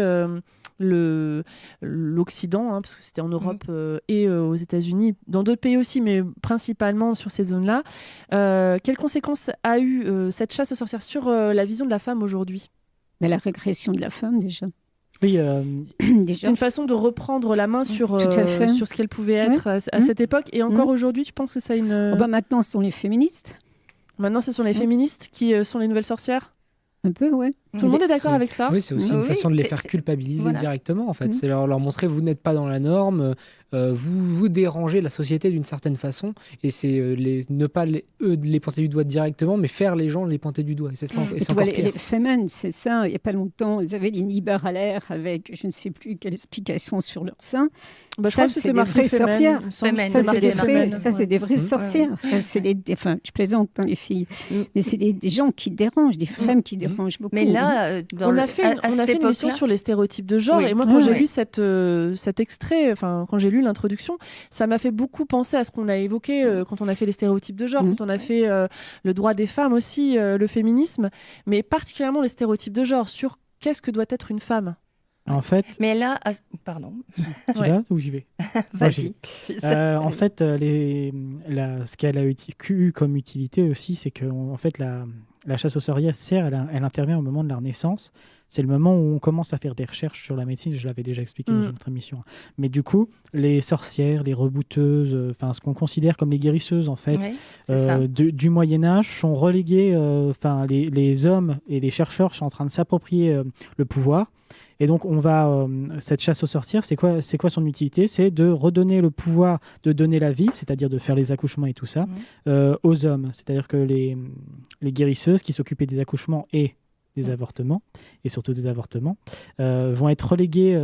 l'Occident, parce que c'était en Europe et aux États-Unis, dans d'autres pays aussi, mais principalement sur ces zones-là. Quelles conséquences a eu cette chasse aux sorcières sur la vision de la femme aujourd'hui ? La régression de la femme, déjà. Oui, c'est une façon de reprendre la main sur ce qu'elle pouvait être à cette époque. Et encore aujourd'hui, tu penses que ça a une... Maintenant, ce sont les féministes. Maintenant, ce sont les féministes qui sont les nouvelles sorcières ? Un peu, ouais. Tout le monde est d'accord avec ça ? Oui, c'est aussi une façon de les faire culpabiliser directement, en fait. C'est leur montrer, vous n'êtes pas dans la norme, vous dérangez la société d'une certaine façon, et c'est ne pas les pointer du doigt directement, mais faire les gens les pointer du doigt. Et c'est encore pire. Les femmes, c'est ça. Il n'y a pas longtemps, elles avaient les nibards à l'air avec je ne sais plus quelle explication sur leur sein. Ça, c'est des vraies sorcières. Ça, c'est des vraies sorcières. Ça, c'est enfin, je plaisante, les filles. Mais c'est des gens qui dérangent, des femmes qui dérangent beaucoup. Mais là, on a fait une émission sur les stéréotypes de genre, et moi, quand j'ai lu cet extrait, quand j'ai lu l'introduction, ça m'a fait beaucoup penser à ce qu'on a évoqué quand on a fait les stéréotypes de genre, quand on a fait le droit des femmes aussi, le féminisme, mais particulièrement les stéréotypes de genre sur qu'est-ce que doit être une femme. En fait... Mais là... Pardon. Tu vas ou j'y vais? Vas-y. En fait, ce qu'elle a eu comme utilité aussi, c'est que en fait, la chasse aux sorcières, elle intervient au moment de leur naissance. C'est le moment où on commence à faire des recherches sur la médecine. Je l'avais déjà expliqué dans une autre émission. Mais du coup, les sorcières, les rebouteuses, ce qu'on considère comme les guérisseuses, en fait, du Moyen-Âge, sont reléguées. Les hommes et les chercheurs sont en train de s'approprier le pouvoir. Et donc, cette chasse aux sorcières, c'est quoi son utilité? C'est de redonner le pouvoir de donner la vie, c'est-à-dire de faire les accouchements et tout ça, aux hommes. C'est-à-dire que les guérisseuses qui s'occupaient des accouchements et des avortements, et surtout des avortements, vont être relégués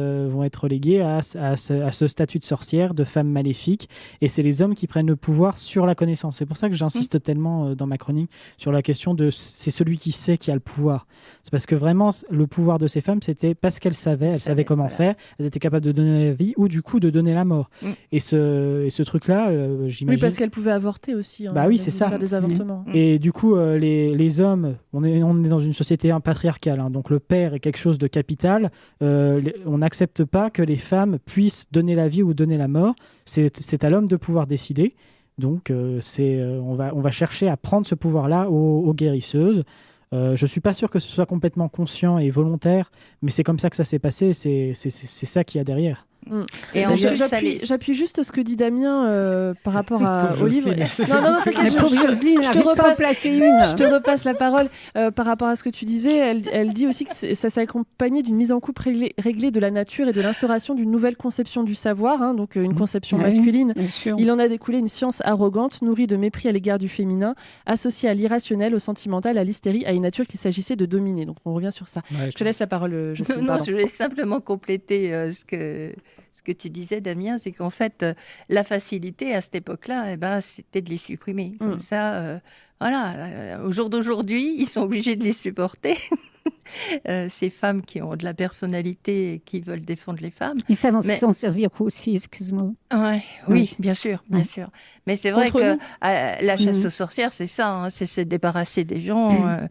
à ce statut de sorcière, de femme maléfique, et c'est les hommes qui prennent le pouvoir sur la connaissance. C'est pour ça que j'insiste tellement dans ma chronique sur la question de c'est celui qui sait qui a le pouvoir. C'est parce que vraiment, le pouvoir de ces femmes, c'était parce qu'elles savaient comment faire, elles étaient capables de donner la vie ou du coup de donner la mort. Et ce truc-là, j'imagine... Oui, parce qu'elles pouvaient avorter aussi. Oui, c'est ça. Faire des avortements. Et du coup, les hommes, on est dans une société patriarcale, donc le père est quelque chose de capital. On n'accepte pas que les femmes puissent donner la vie ou donner la mort. C'est à l'homme de pouvoir décider. Donc, on va chercher à prendre ce pouvoir-là aux guérisseuses. Je ne suis pas sûr que ce soit complètement conscient et volontaire, mais c'est comme ça que ça s'est passé. C'est ça qu'il y a derrière. J'appuie juste ce que dit Damien par rapport au livre. Non, je te repasse la parole par rapport à ce que tu disais. Elle dit aussi que ça s'est accompagné d'une mise en couple réglée de la nature et de l'instauration d'une nouvelle conception du savoir, donc une conception masculine. Il en a découlé une science arrogante, nourrie de mépris à l'égard du féminin, associée à l'irrationnel, au sentimental, à l'hystérie, à une nature qu'il s'agissait de dominer. Donc on revient sur ça. Je te laisse la parole, Jocelyne. Non, je voulais simplement compléter ce que tu disais, Damien, c'est qu'en fait, la facilité à cette époque-là, c'était de les supprimer. Comme ça, au jour d'aujourd'hui, ils sont obligés de les supporter. ces femmes qui ont de la personnalité et qui veulent défendre les femmes. Ils savent s'en servir aussi, excuse-moi. Oui, bien sûr. Mais c'est vrai que la chasse aux sorcières, c'est ça, c'est se débarrasser des gens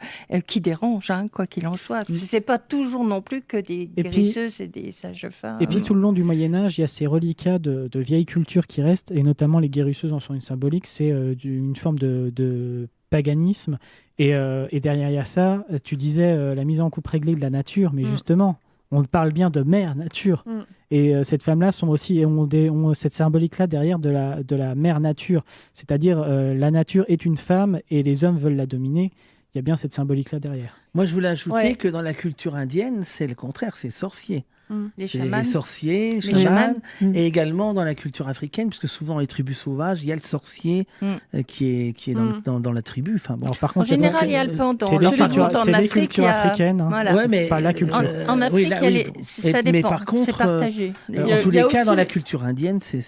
qui dérangent, quoi qu'il en soit. C'est pas toujours non plus que des guérisseuses et des sages-femmes. Et puis tout le long du Moyen-Âge, il y a ces reliquats de vieilles cultures qui restent, et notamment les guérisseuses en sont une symbolique, c'est une forme de paganisme. Et derrière, il y a ça, tu disais la mise en coupe réglée de la nature, mais justement, on parle bien de mère nature. Et ces femmes-là ont cette symbolique-là derrière de la mère nature. C'est-à-dire, la nature est une femme et les hommes veulent la dominer. Il y a bien cette symbolique-là derrière. Moi, je voulais ajouter que dans la culture indienne, c'est le contraire, c'est sorcier. Les chamans. Les sorciers, les chamans, et également dans la culture africaine, puisque souvent dans les tribus sauvages, il y a le sorcier qui est dans la tribu. Enfin, bon. Alors, par contre, en général, il y a le pendant. C'est les cultures africaines, voilà. Mais pas la culture. En Afrique, ça dépend. Mais par contre, c'est partagé. En tous les cas, dans la culture indienne, c'est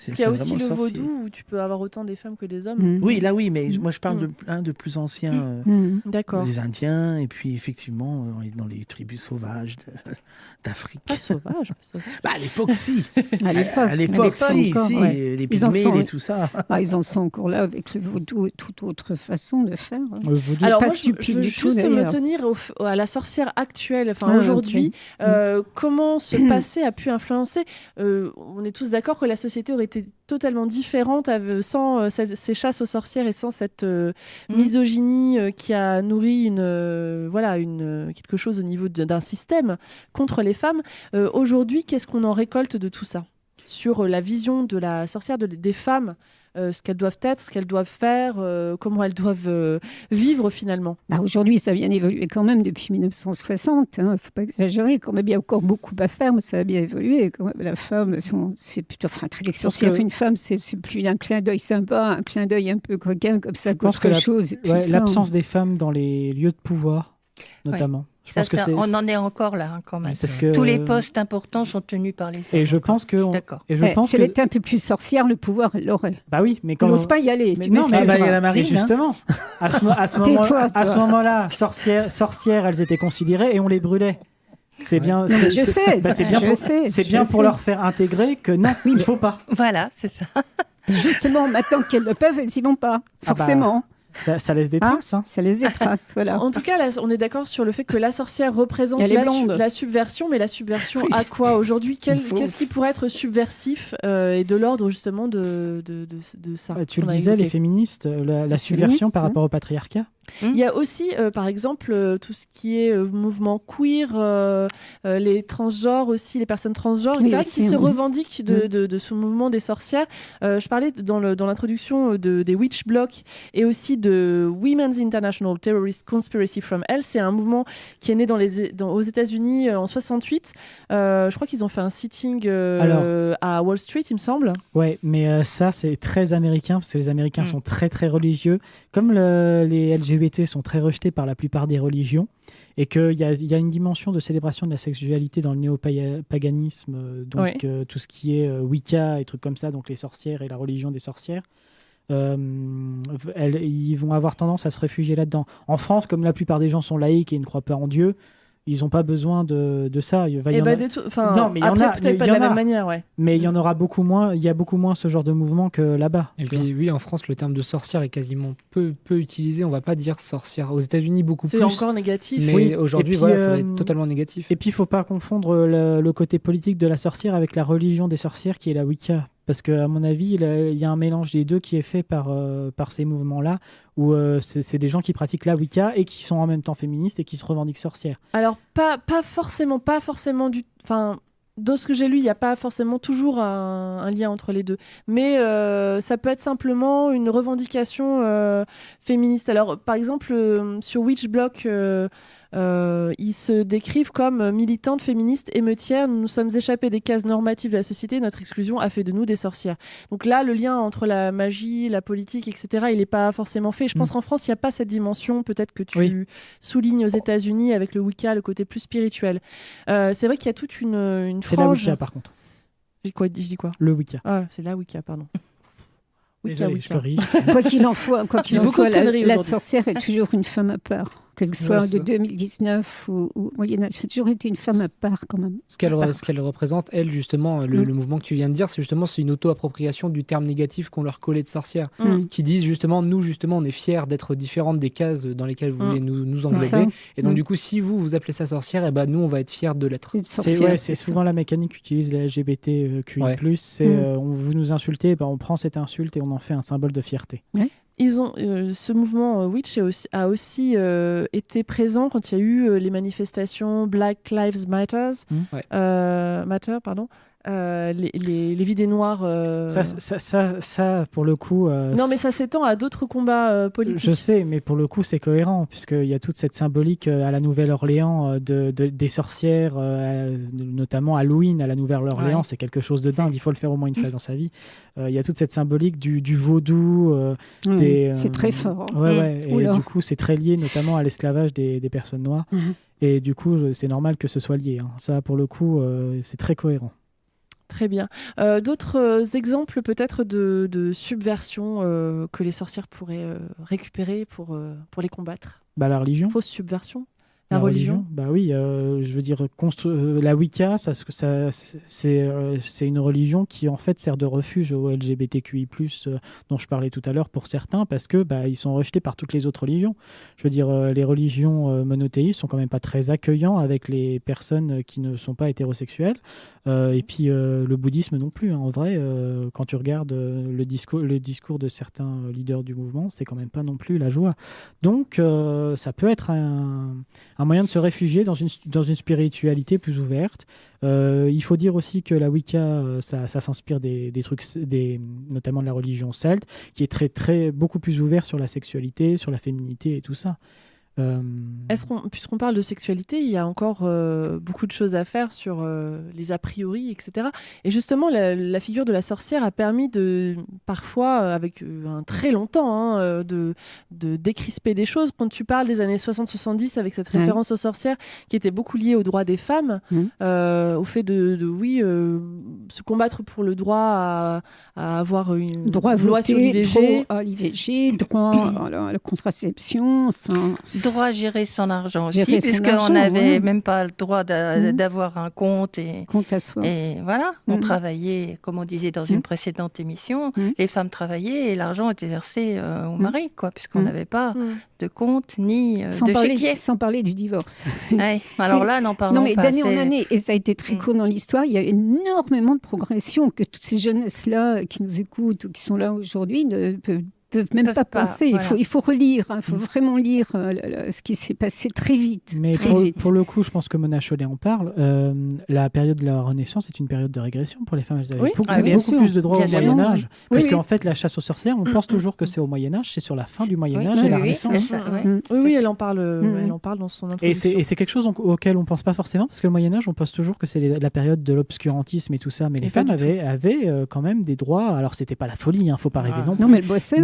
il y a aussi le vaudou où tu peux avoir autant des femmes que des hommes. Oui, là oui, mais moi je parle de plus anciens. D'accord. Les Indiens, et puis effectivement, dans les tribus sauvages d'Afrique. Pas sauvage. Bah, à l'époque, si. À l'époque, si. Les pygmées et tout ça. Ils en sont encore là avec le vaudou et toute autre façon de faire. Alors, moi, je veux juste me tenir à la sorcière actuelle. Enfin, aujourd'hui, comment ce passé a pu influencer. On est tous d'accord que la société aurait été totalement différente sans ces chasses aux sorcières et sans cette misogynie qui a nourri quelque chose au niveau d'un système contre les femmes. Aujourd'hui, qu'est-ce qu'on en récolte de tout ça sur la vision de la sorcière, des femmes, ce qu'elles doivent être, ce qu'elles doivent faire, comment elles doivent vivre finalement. Aujourd'hui, ça a bien évolué quand même depuis 1960. Il ne faut pas exagérer. Quand même, il y a encore beaucoup à faire, mais ça a bien évolué. Quand même, la femme, c'est plutôt traiter de sorcière. Une femme, c'est plus un clin d'œil sympa, un clin d'œil un peu coquin comme ça, qu'autre chose. L'absence des femmes dans les lieux de pouvoir, notamment. On en est encore là, quand même. Parce que... Tous les postes importants sont tenus par les femmes. Et je pense que... D'accord. Si elle était un peu plus sorcière, le pouvoir, elle l'aurait. Bah oui, mais quand... On n'ose pas y aller. Mais il y a la marine. Justement, à ce moment-là, sorcières, elles étaient considérées et on les brûlait. C'est bien. Je sais. C'est bien pour leur faire intégrer que non, il ne faut pas. Voilà, c'est ça. Justement, maintenant qu'elles le peuvent, elles n'y vont pas. Forcément. Ça laisse des traces. Ça laisse des traces, voilà. En tout cas, là, on est d'accord sur le fait que la sorcière représente la subversion, mais la subversion à quoi aujourd'hui? Qu'est-ce qui pourrait être subversif et de l'ordre justement de ça? Tu le disais, les féministes, la subversion par rapport au patriarcat. Il y a aussi, par exemple, tout ce qui est mouvement queer, les transgenres aussi, les personnes transgenres, etc., qui se revendiquent de ce mouvement des sorcières. Je parlais dans l'introduction des Witch Block et aussi de Women's International Terrorist Conspiracy from Hell. C'est un mouvement qui est né aux États-Unis en 68. Je crois qu'ils ont fait un sitting à Wall Street, il me semble. Ouais, mais ça, c'est très américain, parce que les Américains sont très, très religieux. Comme les LGBT sont très rejetés par la plupart des religions, et qu'il y a une dimension de célébration de la sexualité dans le néopaganisme, donc tout ce qui est Wicca et trucs comme ça, donc les sorcières et la religion des sorcières. Ils vont avoir tendance à se réfugier là-dedans. En France, comme la plupart des gens sont laïcs et ne croient pas en Dieu, ils n'ont pas besoin de ça. Non, mais il y en a peut-être pas de la même manière, mais il y en aura beaucoup moins. Il y a beaucoup moins ce genre de mouvement que là-bas. Et puis oui, en France, le terme de sorcière est quasiment peu utilisé. On va pas dire sorcière. Aux États-Unis, beaucoup plus. C'est encore négatif. Mais aujourd'hui, ça va être totalement négatif. Et puis, il faut pas confondre le côté politique de la sorcière avec la religion des sorcières, qui est la Wicca. Parce qu'à mon avis, il y a un mélange des deux qui est fait par ces mouvements-là, où c'est des gens qui pratiquent la Wicca et qui sont en même temps féministes et qui se revendiquent sorcières. Alors, pas forcément du... Enfin, dans ce que j'ai lu, il n'y a pas forcément toujours un lien entre les deux. Mais ça peut être simplement une revendication féministe. Alors, par exemple, sur Witch Block... ils se décrivent comme militantes, féministes, émeutières. Nous nous sommes échappés des cases normatives de la société. Notre exclusion a fait de nous des sorcières. Donc là, le lien entre la magie, la politique, etc., il n'est pas forcément fait. Je pense qu'en France, il n'y a pas cette dimension, peut-être que tu soulignes aux États-Unis avec le Wicca, le côté plus spirituel. C'est vrai qu'il y a toute une frange. C'est la Wicca, par contre. Je dis quoi? Le Wicca. Ah, c'est la Wicca, pardon. Wicca. Quoi qu'il en soit, la sorcière est toujours une femme à part. qu'elle soit de 2019 ou Moyen-Âge. Ça a toujours été une femme à part quand même. Ce qu'elle représente, elle, justement, le mouvement que tu viens de dire, c'est une auto-appropriation du terme négatif qu'on leur collait de sorcière, qui disent justement, nous, on est fiers d'être différentes des cases dans lesquelles vous voulez nous englober. Et donc, du coup, si vous appelez ça sorcière, et ben nous, on va être fiers de l'être. C'est souvent la mécanique qu'utilise la LGBTQI+. Vous nous insultez, on prend cette insulte et on en fait un symbole de fierté. Ouais. Ils ont ce mouvement Witch a aussi été présent quand il y a eu les manifestations Black Lives Matter, les vies des Noirs. Ça, pour le coup. Non, mais ça s'étend à d'autres combats politiques. Je sais, mais pour le coup, c'est cohérent, puisqu'il y a toute cette symbolique à la Nouvelle-Orléans des sorcières, notamment Halloween à la Nouvelle-Orléans, c'est quelque chose de dingue. Il faut le faire au moins une fois dans sa vie. Il y a toute cette symbolique du vaudou. C'est très fort. Et du coup, c'est très lié notamment à l'esclavage des personnes noires. Et du coup, c'est normal que ce soit lié. Ça, pour le coup, c'est très cohérent. Très bien. D'autres exemples peut-être de subversion que les sorcières pourraient récupérer pour les combattre? La religion. Fausse subversion. La religion. Bah oui, je veux dire, la Wicca, c'est une religion qui en fait sert de refuge aux LGBTQI+, dont je parlais tout à l'heure pour certains, parce que ils sont rejetés par toutes les autres religions. Je veux dire, les religions monothéistes sont quand même pas très accueillants avec les personnes qui ne sont pas hétérosexuelles. Et puis le bouddhisme non plus. En vrai, quand tu regardes le discours de certains leaders du mouvement, c'est quand même pas non plus la joie. Donc, ça peut être un moyen de se réfugier dans une spiritualité plus ouverte. Il faut dire aussi que la Wicca, ça s'inspire des trucs, notamment de la religion celte, qui est beaucoup plus ouvert sur la sexualité, sur la féminité et tout ça. Puisqu'on parle de sexualité, il y a encore beaucoup de choses à faire sur les a priori, etc. Et justement, la figure de la sorcière a permis parfois, avec un très longtemps, de décrisper des choses. Quand tu parles des années 60-70, avec cette référence aux sorcières, qui était beaucoup liée aux droits des femmes, au fait de se combattre pour le droit à avoir une loi sur l'IVG. Droit à l'IVG, droit à la contraception, droit à gérer son argent aussi, puisqu'on n'avait même pas le droit d'avoir un compte. Compte à soi. Et voilà, on travaillait, comme on disait dans une précédente émission, les femmes travaillaient et l'argent était versé au mari, puisqu'on n'avait pas de compte ni de chéquier. Sans parler du divorce. Alors là, n'en parlons pas. Non, mais d'année en année, et ça a été très court dans l'histoire, il y a énormément de progression que toutes ces jeunesses-là qui nous écoutent ou qui sont là aujourd'hui ne peuvent même pas penser. Voilà. Il faut relire, il faut vraiment lire ce qui s'est passé très vite. Mais pour le coup, je pense que Mona Chollet en parle. La période de la Renaissance est une période de régression pour les femmes. Elles avaient beaucoup plus de droits au Moyen-Âge. Parce qu'en fait, la chasse aux sorcières, on pense toujours que c'est au Moyen-Âge, c'est sur la fin du Moyen-Âge et la Renaissance. Oui, elle en parle dans son introduction. Et c'est quelque chose auquel on ne pense pas forcément, parce que le Moyen-Âge, on pense toujours que c'est la période de l'obscurantisme et tout ça. Mais les femmes avaient quand même des droits. Alors, c'était pas la folie, il ne faut pas rêver non plus. Non, mais elles bossaient.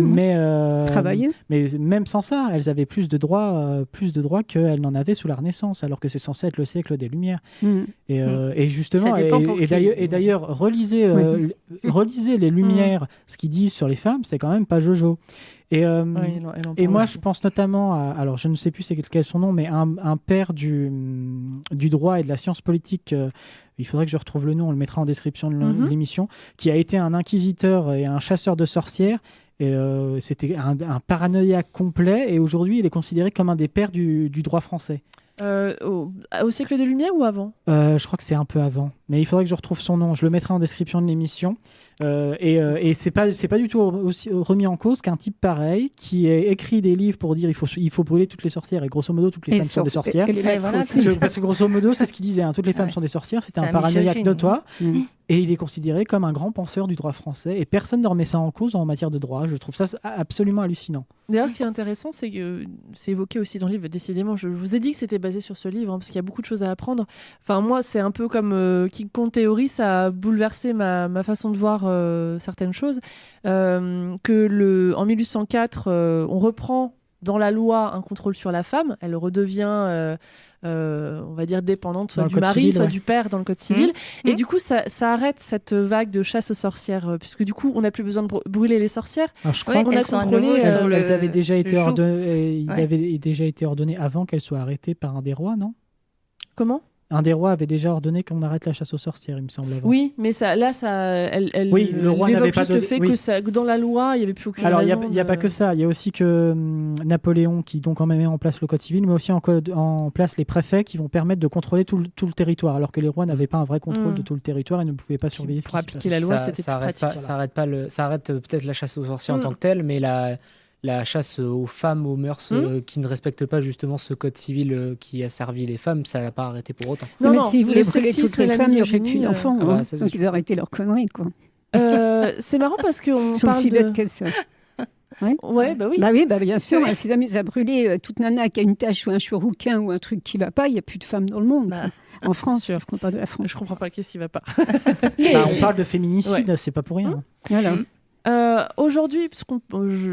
Travailler. Mais même sans ça, elles avaient plus de droits qu'elles n'en avaient sous la Renaissance, alors que c'est censé être le siècle des Lumières. Et justement, et d'ailleurs, relisez les Lumières, ce qu'ils disent sur les femmes, c'est quand même pas Jojo. Et moi, je pense notamment à, alors je ne sais plus quel est son nom, mais un père du droit et de la science politique, il faudrait que je retrouve le nom, on le mettra en description de l'émission, qui a été un inquisiteur et un chasseur de sorcières. Et c'était un paranoïaque complet, et aujourd'hui il est considéré comme un des pères du droit français. Au siècle des Lumières ou avant ? Je crois que c'est un peu avant, mais il faudrait que je retrouve son nom. Je le mettrai en description de l'émission. Et c'est pas du tout aussi remis en cause qu'un type pareil qui a écrit des livres pour dire il faut brûler toutes les sorcières, et grosso modo toutes les femmes sont des sorcières. Parce que grosso modo c'est ce qu'il disait, toutes les femmes sont des sorcières. C'était un paranoïaque notoire. Et il est considéré comme un grand penseur du droit français, et personne ne remet ça en cause en matière de droit. Je trouve ça absolument hallucinant. D'ailleurs, ce qui est intéressant, c'est que c'est évoqué aussi dans le livre. Décidément, je vous ai dit que c'était basé sur ce livre, parce qu'il y a beaucoup de choses à apprendre. Enfin, moi, c'est un peu comme King Kong Theory, ça a bouleversé ma façon de voir certaines choses. En 1804, on reprend dans la loi un contrôle sur la femme, elle redevient, on va dire, dépendante soit du mari, soit du père dans le code civil. Et du coup, ça arrête cette vague de chasse aux sorcières, puisque du coup, on n'a plus besoin de brûler les sorcières. Alors, je crois qu'on a contrôlé. Elles avaient déjà été ordonnées. Il avait déjà été ordonné avant qu'elles soient arrêtées par un des rois, non ? Comment ? Un des rois avait déjà ordonné qu'on arrête la chasse aux sorcières, il me semble. Avant. Oui, mais le roi n'avait pas le fait que dans la loi, il n'y avait plus aucune raison. Alors, il n'y a pas que ça. Il y a aussi que Napoléon, qui donc quand même met en place le code civil, mais aussi en place les préfets qui vont permettre de contrôler tout le territoire, alors que les rois n'avaient pas un vrai contrôle de tout le territoire et ne pouvaient pas surveiller ce qui se passait. La loi, c'était pratique. Ça arrête peut-être la chasse aux sorcières en tant que telle, mais la chasse aux femmes, aux mœurs qui ne respectent pas justement ce code civil qui a servi les femmes, ça n'a pas arrêté pour autant. Non, mais s'ils voulaient brûler toutes les femmes, il n'y aurait plus d'enfants. Donc ils arrêtaient leurs conneries, quoi. C'est marrant parce qu'on parle aussi bêtes que ça. Ouais, bah oui. Bah oui, bien sûr. Hein, s'ils s'amusent à brûler toute nana qui a une tache ou un cheveu rouquin ou un truc qui ne va pas, il n'y a plus de femmes dans le monde. En France, parce qu'on parle de la France. Je comprends pas qu'est-ce qui ne va pas. On parle de féminicide, c'est pas pour rien. Voilà. Aujourd'hui, parce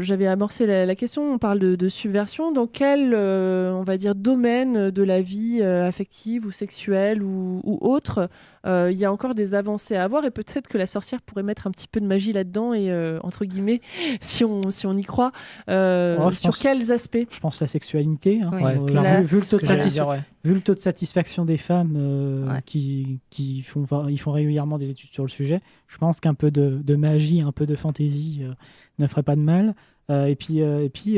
j'avais amorcé la question, on parle de subversion. Dans quel, on va dire, domaine de la vie affective ou sexuelle ou autre, il y a encore des avancées à avoir, et peut-être que la sorcière pourrait mettre un petit peu de magie là-dedans, et entre guillemets, si on y croit, sur quels aspects ? Je pense la sexualité. Hein. Vu le taux de satisfaction des femmes qui font régulièrement des études sur le sujet, je pense qu'un peu de magie, un peu de fantaisie ne ferait pas de mal. Et puis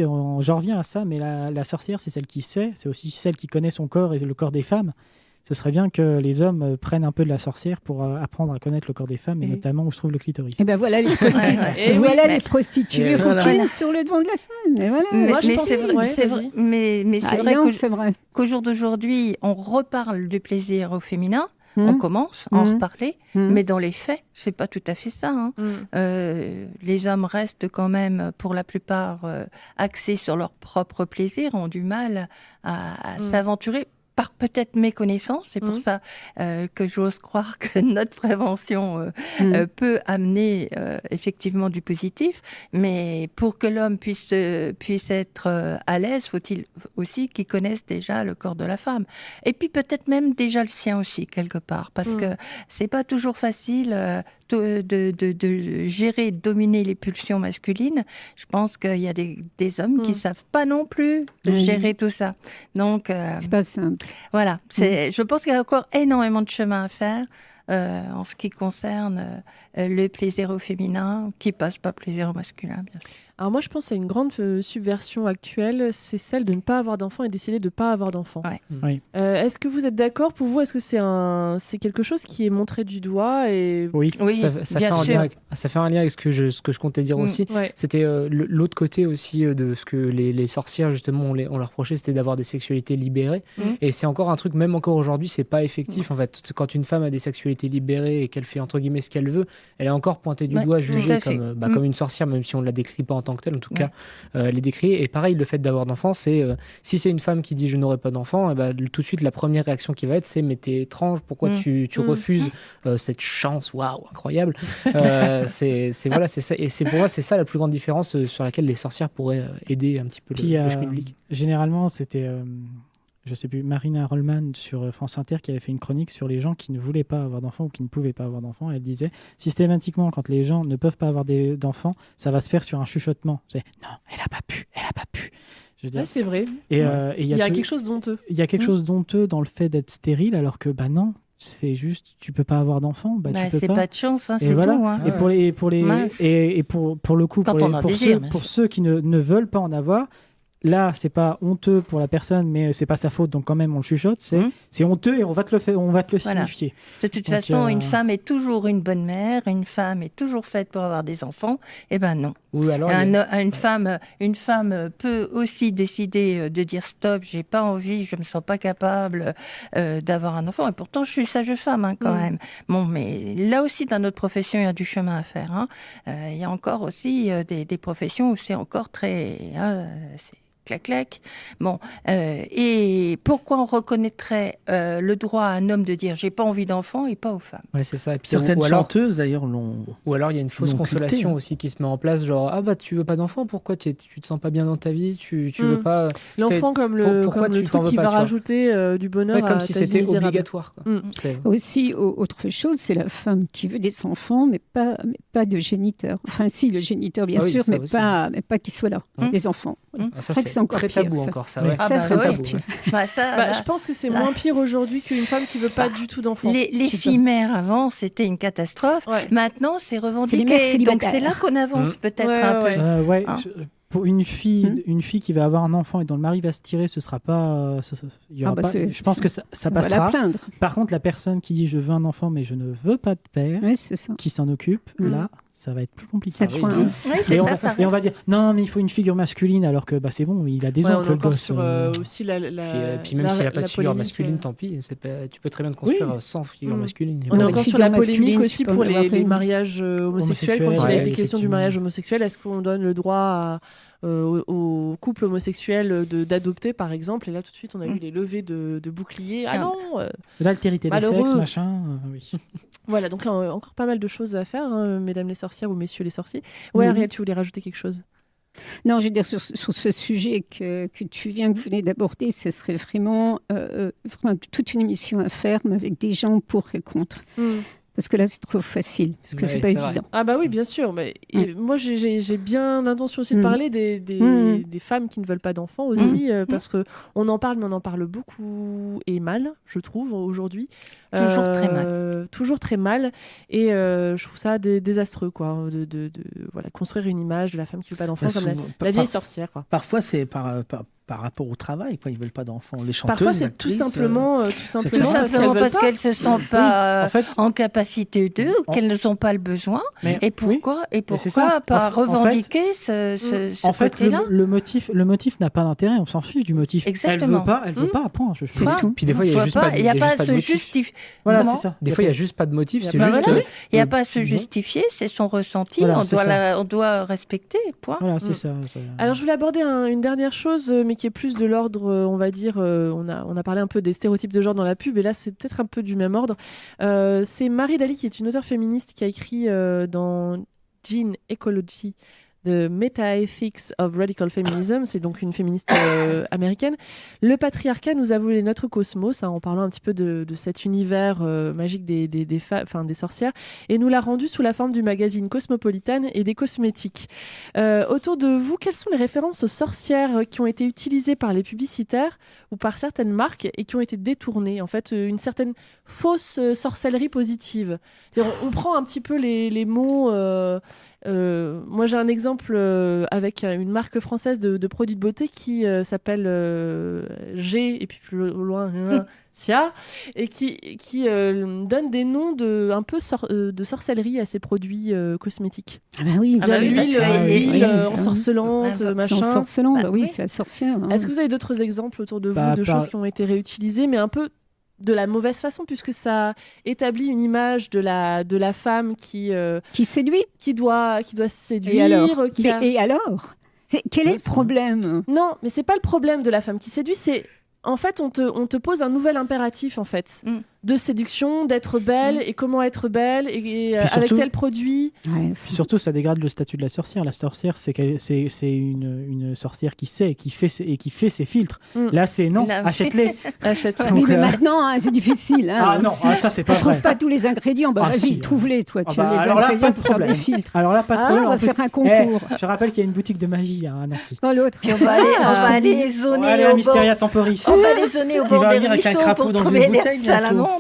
j'en reviens à ça, mais la sorcière, c'est celle qui sait, c'est aussi celle qui connaît son corps et le corps des femmes. Ce serait bien que les hommes prennent un peu de la sorcière pour apprendre à connaître le corps des femmes, et notamment où se trouve le clitoris. Et ben voilà les prostituées, les prostituées coquines sur le devant de la scène. Et voilà. Mais c'est vrai qu'au jour d'aujourd'hui, on reparle du plaisir au féminin. On commence à en reparler, mais dans les faits, c'est pas tout à fait ça. Hein. Les hommes restent quand même, pour la plupart, axés sur leur propre plaisir, ont du mal à s'aventurer. Par peut-être méconnaissance, c'est pour ça que j'ose croire que notre prévention peut amener effectivement du positif, mais pour que l'homme puisse être à l'aise, faut-il aussi qu'il connaisse déjà le corps de la femme. Et puis peut-être même déjà le sien aussi, quelque part, parce que c'est pas toujours facile de gérer, de dominer les pulsions masculines. Je pense qu'il y a des hommes qui savent pas non plus gérer tout ça. Donc, c'est pas simple. Voilà. Je pense qu'il y a encore énormément de chemin à faire en ce qui concerne le plaisir au féminin, qui passe pas plaisir au masculin, bien sûr. Alors moi, je pense à une grande subversion actuelle, c'est celle de ne pas avoir d'enfants et décider de ne pas avoir d'enfants. Oui. Est-ce que vous êtes d'accord ? Pour vous, est-ce que c'est quelque chose qui est montré du doigt et... Oui, ça fait un lien avec ce que je comptais dire aussi. Ouais. C'était l'autre côté aussi de ce que les sorcières, justement, on leur reprochait, c'était d'avoir des sexualités libérées. Et c'est encore un truc, même encore aujourd'hui, c'est pas effectif. En fait, quand une femme a des sexualités libérées et qu'elle fait entre guillemets ce qu'elle veut, elle est encore pointée du doigt, jugée comme une sorcière, même si on ne la décrit pas en tant que telle, en tout cas, les décrit. Et pareil, le fait d'avoir d'enfants, c'est si c'est une femme qui dit je n'aurai pas d'enfant, tout de suite la première réaction qui va être, c'est mais t'es étrange, pourquoi tu refuses cette chance, waouh, incroyable. C'est ça. Et c'est pour moi c'est ça la plus grande différence sur laquelle les sorcières pourraient aider un petit peu le public. Généralement, c'était je sais plus, Marina Rollman sur France Inter qui avait fait une chronique sur les gens qui ne voulaient pas avoir d'enfants ou qui ne pouvaient pas avoir d'enfants. Elle disait systématiquement, quand les gens ne peuvent pas avoir d'enfants, ça va se faire sur un chuchotement. C'est non, elle a pas pu. Je veux dire. C'est vrai. Et il y a quelque chose d'honteux. Il y a quelque chose d'honteux dans le fait d'être stérile, alors que non. C'est juste, tu peux pas avoir d'enfant, tu peux c'est pas de chance, hein, et c'est voilà. tout. Hein. Et pour le coup, pour ceux qui ne veulent pas en avoir. Là, c'est pas honteux pour la personne, mais c'est pas sa faute, donc quand même on le chuchote. C'est honteux et on va te le signifier. De toute façon, une femme est toujours une bonne mère, une femme est toujours faite pour avoir des enfants. Eh ben non. Oui, alors une femme peut aussi décider de dire stop, j'ai pas envie, je me sens pas capable d'avoir un enfant. Et pourtant, je suis sage femme quand même. Bon, mais là aussi, dans notre profession, il y a du chemin à faire. Il y a encore aussi des professions où c'est encore très clac. Bon, et pourquoi on reconnaîtrait le droit à un homme de dire j'ai pas envie d'enfant et pas aux femmes? Ouais, c'est ça. Et puis, certaines chanteuses d'ailleurs l'ont. Ou alors il y a une fausse consolation aussi qui se met en place, genre ah bah tu veux pas d'enfant, pourquoi tu te sens pas bien dans ta vie, tu veux pas l'enfant comme le truc qui va rajouter du bonheur comme à si ta c'était vie misérable. obligatoire. Quoi. Aussi autre chose, c'est la femme qui veut des enfants, mais pas de géniteur. Enfin si, le géniteur bien sûr, mais pas qu'il soit là, des enfants. Ça c'est encore très tabou encore ça. Ouais. Ça c'est tabou. Je pense que c'est moins pire aujourd'hui qu'une femme qui veut pas du tout d'enfants. Les filles mères avant, c'était une catastrophe. Ouais. Maintenant, c'est revendiqué. Donc c'est là qu'on avance peut-être un peu. Pour une fille qui va avoir un enfant et dont le mari va se tirer, ce sera pas. Je pense que ça passera. Par contre, la personne qui dit je veux un enfant mais je ne veux pas de père, qui s'en occupe, là, ça va être plus compliqué. Et on va dire non, mais il faut une figure masculine, alors que c'est bon, il a des oncles le gosse. Aussi puis même s'il n'y a pas de figure masculine, tant pis. Tu peux très bien te construire sans figure masculine. On est encore sur la polémique aussi pour les mariages homosexuels. Quand il y a des questions du mariage homosexuel, est-ce qu'on donne le droit aux couples homosexuels d'adopter, par exemple? Et là, tout de suite, on a eu les levées de boucliers. Ah non l'altérité des sexes, machin. Oui. Voilà, donc encore pas mal de choses à faire, mesdames les sorcières ou messieurs les sorciers. Ouais, Ariel, tu voulais rajouter quelque chose? Non, je veux dire, sur ce sujet que tu venez d'aborder, ce serait vraiment toute une émission à faire, mais avec des gens pour et contre. Parce que là, c'est trop facile, parce que c'est pas évident. Ah bah oui, bien sûr. Mais moi, j'ai bien l'intention aussi de parler des femmes qui ne veulent pas d'enfants aussi, parce qu'on en parle, mais on en parle beaucoup et mal, je trouve, aujourd'hui. Toujours très mal. Toujours très mal. Et je trouve ça désastreux, quoi, de construire une image de la femme qui ne veut pas d'enfants comme la vieille sorcière, quoi. Parfois, c'est par rapport au travail, quoi. Ils veulent pas d'enfants. Les chanteuses, parfois c'est tout simplement parce qu'elles se sentent pas en capacité d'eux, qu'elles ne sont pas le besoin. Et pourquoi pas revendiquer ce côté-là? Le motif n'a pas d'intérêt. On s'en fiche du motif. Exactement. Elle veut pas. Point. C'est tout. Puis des fois, il y a juste pas de motif. Voilà, c'est ça. Des fois, il y a juste pas de motif. Il n'y a pas à se justifier. C'est son ressenti. On doit respecter. Point. Voilà, c'est ça. Alors, je voulais aborder une dernière chose, mais qui est plus de l'ordre, on va dire, on a parlé un peu des stéréotypes de genre dans la pub, et là c'est peut-être un peu du même ordre. C'est Marie Daly, qui est une auteure féministe, qui a écrit dans Gene Ecology, The Meta-Ethics of Radical Feminism, c'est donc une féministe américaine. Le patriarcat nous a volé notre cosmos, en parlant un petit peu de cet univers magique des sorcières, et nous l'a rendu sous la forme du magazine Cosmopolitan et des cosmétiques. Autour de vous, quelles sont les références aux sorcières qui ont été utilisées par les publicitaires ou par certaines marques et qui ont été détournées? En fait, une certaine fausse sorcellerie positive. C'est-à-dire, on prend un petit peu les mots... moi j'ai un exemple avec une marque française de produits de beauté qui s'appelle G et puis plus loin Sia, et qui donne des noms un peu de sorcellerie à ses produits cosmétiques. Ah bah oui, l'huile ensorcelante, machin. C'est ensorcelant, oui, c'est la sorcière. Est-ce que vous avez d'autres exemples autour de vous de choses qui ont été réutilisées, mais un peu de la mauvaise façon, puisque ça établit une image de la femme qui séduit, qui doit séduire. Et alors quel est le problème? Non, mais c'est pas le problème de la femme qui séduit, c'est en fait on te pose un nouvel impératif en fait. De séduction, d'être belle, et comment être belle, et avec tel produit. Puis surtout, ça dégrade le statut de la sorcière. La sorcière, c'est une sorcière qui sait, qui fait ses filtres. Là, c'est non, achète-les. Oui, mais maintenant, c'est difficile. Ah non, ça, c'est pas vrai. On ne trouve pas tous les ingrédients. Vas-y, trouve-les, toi. Tu as les ingrédients pour faire des filtres. Alors là, pas de problème. On va faire un concours. Je rappelle qu'il y a une boutique de magie à Nancy. L'autre. On va aller zoner à Mysteria Temporis. On va aller zoner au bord des ruisseaux pour trouver les salamandres.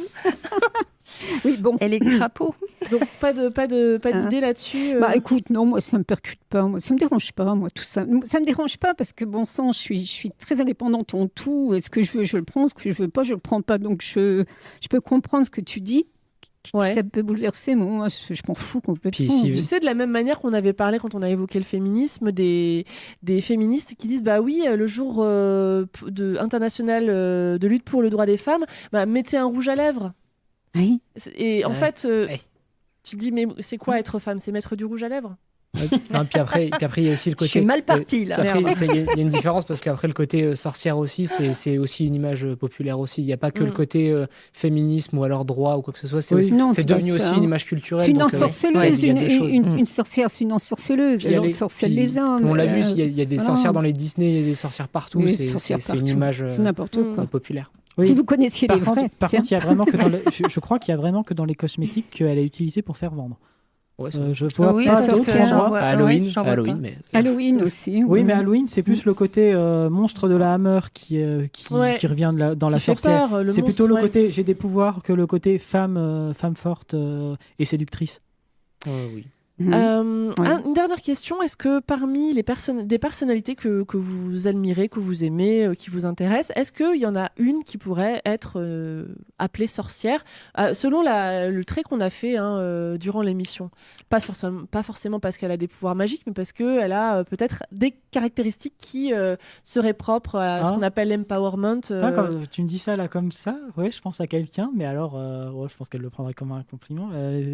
Oui, bon. Elle est crapaud. Donc pas d'idée là-dessus. Écoute, non, moi ça me percute pas, moi ça me dérange pas, moi tout ça. Ça me dérange pas parce que bon sang, je suis très indépendante en tout. Est-ce que je veux, je le prends. Ce que je veux pas, je le prends pas. Donc je peux comprendre ce que tu dis. Ça peut bouleverser, mais moi je m'en fous complètement. Tu sais, de la même manière qu'on avait parlé quand on a évoqué le féminisme, des féministes qui disent bah oui, le jour international de lutte pour le droit des femmes, mettez un rouge à lèvres. Oui. Et en fait, tu dis mais c'est quoi être femme? C'est mettre du rouge à lèvres? Non, puis après, il y a aussi le côté. Je suis mal parti là. Après, il y a une différence parce qu'après, le côté sorcière aussi, c'est aussi une image populaire aussi. Il n'y a pas que le côté féminisme ou alors droit ou quoi que ce soit. C'est devenu aussi une image culturelle. C'est une ensorceleuse. Une sorcière, c'est une ensorceleuse. Elle ensorcelle les hommes. On l'a vu, il y a des sorcières dans les Disney, il y a des sorcières partout. C'est une image populaire. Oui. Si vous connaissiez les vrais. Par contre, il y a vraiment que je crois qu'il y a vraiment que dans les cosmétiques qu'elle est utilisée pour faire vendre. Ouais, je vois pas d'autres. Halloween aussi. Oui, mais Halloween, c'est plus le côté monstre de la Hammer qui revient dans la sorcière. C'est plutôt le côté j'ai des pouvoirs que le côté femme forte et séductrice. Oui. Une dernière question, est-ce que parmi des personnalités que vous admirez, que vous aimez, qui vous intéressent, est-ce qu'il y en a une qui pourrait être appelée sorcière selon le trait qu'on a fait durant l'émission, pas forcément parce qu'elle a des pouvoirs magiques, mais parce qu'elle a peut-être des caractéristiques qui seraient propres à ce qu'on appelle l'empowerment. Quand tu me dis ça là comme ça, ouais, je pense à quelqu'un, mais alors je pense qu'elle le prendrait comme un compliment.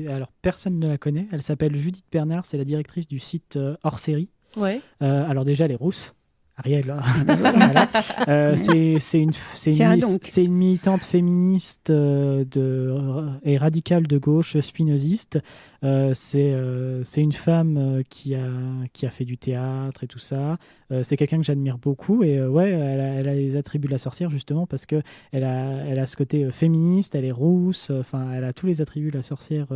Alors personne ne la connaît, elle s'appelle Judith Bernard, c'est la directrice du site Hors Série. Ouais. Alors déjà, elle est rousse. Ariel, voilà. C'est une militante féministe et radicale de gauche, spinoziste. C'est une femme qui a fait du théâtre et tout ça. C'est quelqu'un que j'admire beaucoup et elle a les attributs de la sorcière justement parce que elle a ce côté féministe, elle est rousse, elle a tous les attributs de la sorcière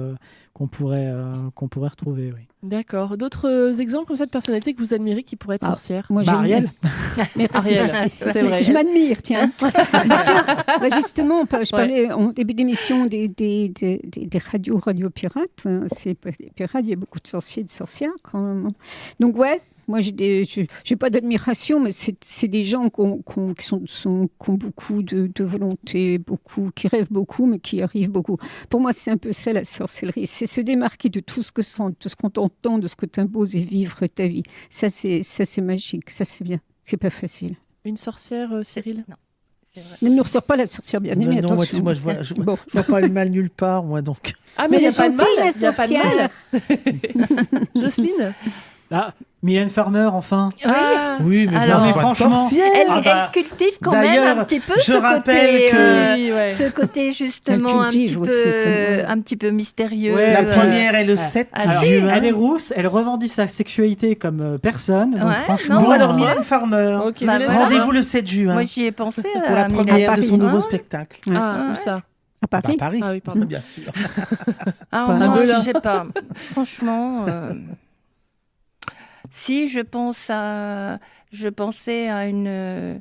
qu'on pourrait retrouver. Oui. D'accord. D'autres exemples comme ça de personnalités que vous admirez qui pourraient être sorcières? Moi, Ariel. Merci. Ariel, c'est vrai. Je m'admire, tiens. Justement, je parlais en début d'émission des radios pirates. C'est pirates, il y a beaucoup de sorciers et de sorcières quand même. Donc moi j'ai pas d'admiration, mais c'est des gens qui ont beaucoup de volonté, qui rêvent beaucoup, mais qui arrivent beaucoup. Pour moi, c'est un peu ça la sorcellerie, c'est se démarquer de tout ce qu'on t'entend, de ce que t'impose et vivre ta vie. Ça c'est magique, ça c'est bien, c'est pas facile. Une sorcière, Cyril? Non. Ne nous ressort pas la sorcière bien-aimée, attention. Moi, je vois pas le mal nulle part, moi, donc. Ah, mais il n'y a pas de mal, la sorcière. Jocelyne? Mylène Farmer, enfin. Oui, mais alors, c'est pas une sorcière. Elle cultive quand même un petit peu ce côté justement un petit peu mystérieux. Ouais, la première est le 7 juin. Elle est rousse, elle revendique sa sexualité comme personne. Donc franchement, alors Mylène Farmer. Okay, rendez-vous le 7 juin. Moi, j'y ai pensé pour la première de son nouveau spectacle. Où ça? À Paris. Paris. Ah oui, pardon. Bien sûr. Moi, je sais pas. Franchement. Si je pensais à une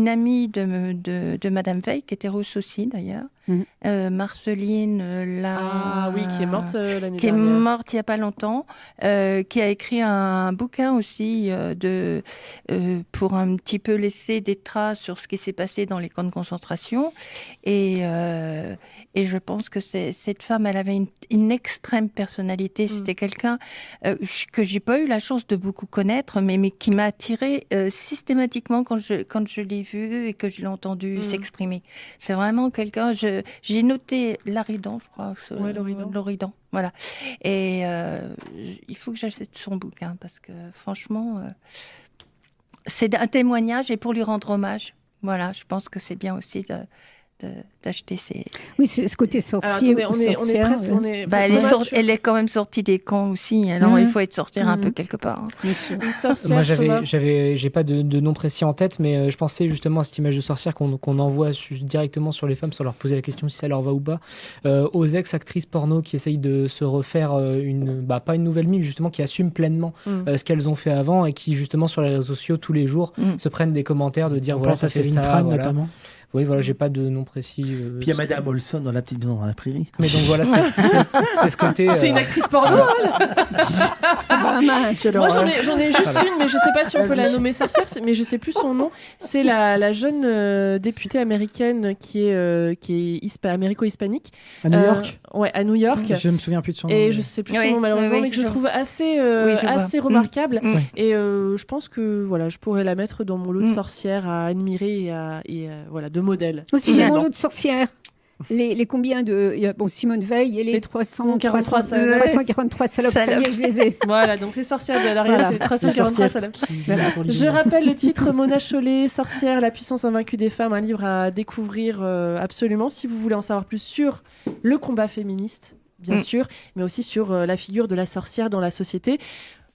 amie de Madame Veil, qui était rousse aussi d'ailleurs, Marceline, qui est morte l'année dernière. Qui est morte il n'y a pas longtemps, qui a écrit un bouquin aussi pour un petit peu laisser des traces sur ce qui s'est passé dans les camps de concentration. Et je pense que cette femme, elle avait une extrême personnalité. C'était quelqu'un que j'ai pas eu la chance de beaucoup connaître, mais qui m'a attirée systématiquement quand je l'ai vue et que je l'ai entendu s'exprimer. C'est vraiment quelqu'un. J'ai noté l'Aridan, je crois. L'Oridan. Voilà. Et il faut que j'achète son bouquin parce que franchement, c'est un témoignage et pour lui rendre hommage. Voilà, je pense que c'est bien aussi d'acheter ces... Oui, c'est ce côté sorcier. Alors, attendez, on est presque... elle est quand même sortie des camps aussi, alors il faut être sortir un peu quelque part. Une sorcière, moi, j'ai pas de nom précis en tête, mais je pensais justement à cette image de sorcière qu'on envoie directement sur les femmes sans leur poser la question si ça leur va ou pas, aux ex-actrices porno qui essayent de se refaire pas une nouvelle mime, justement, qui assument pleinement ce qu'elles ont fait avant et qui, justement, sur les réseaux sociaux, tous les jours, se prennent des commentaires de dire voilà, ça fait ça, notamment. Oui, voilà, j'ai pas de nom précis. Puis il y a Madame Olson dans La Petite Maison dans la Prairie. Mais donc voilà, c'est ce côté. C'est une actrice porno, Moi, j'en ai juste une, mais je sais pas si on peut la nommer sorcière, mais je sais plus son nom. C'est la jeune députée américaine qui est américo-hispanique. À New York. Ouais, à New York. Je me souviens plus de son nom. Et je sais plus son nom malheureusement, mais que je trouve assez remarquable. Et je pense que je pourrais la mettre dans mon lot de sorcières à admirer et voilà, de modèles. Aussi, j'ai mon lot de sorcières. les combien de... Bon, Simone Veil et les 343 salopes, ça y est, je les ai. Voilà, donc les sorcières de l'Ariel, c'est les 343 salopes. Voilà. Je rappelle le titre, Mona Chollet, Sorcière, la puissance invaincue des femmes, un livre à découvrir absolument si vous voulez en savoir plus sur le combat féministe, bien sûr, mais aussi sur la figure de la sorcière dans la société,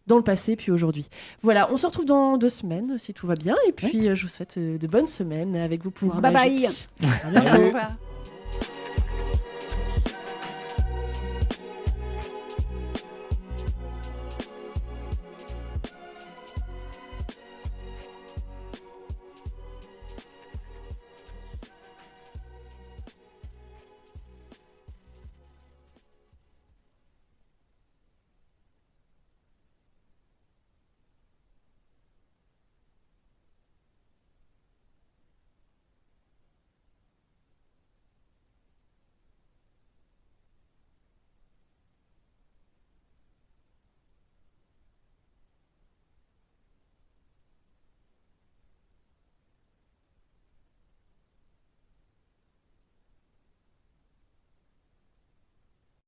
dans le passé puis aujourd'hui. Voilà, on se retrouve dans 2 semaines si tout va bien et puis je vous souhaite de bonnes semaines avec vos pouvoirs magiques. Bye bye. À bientôt.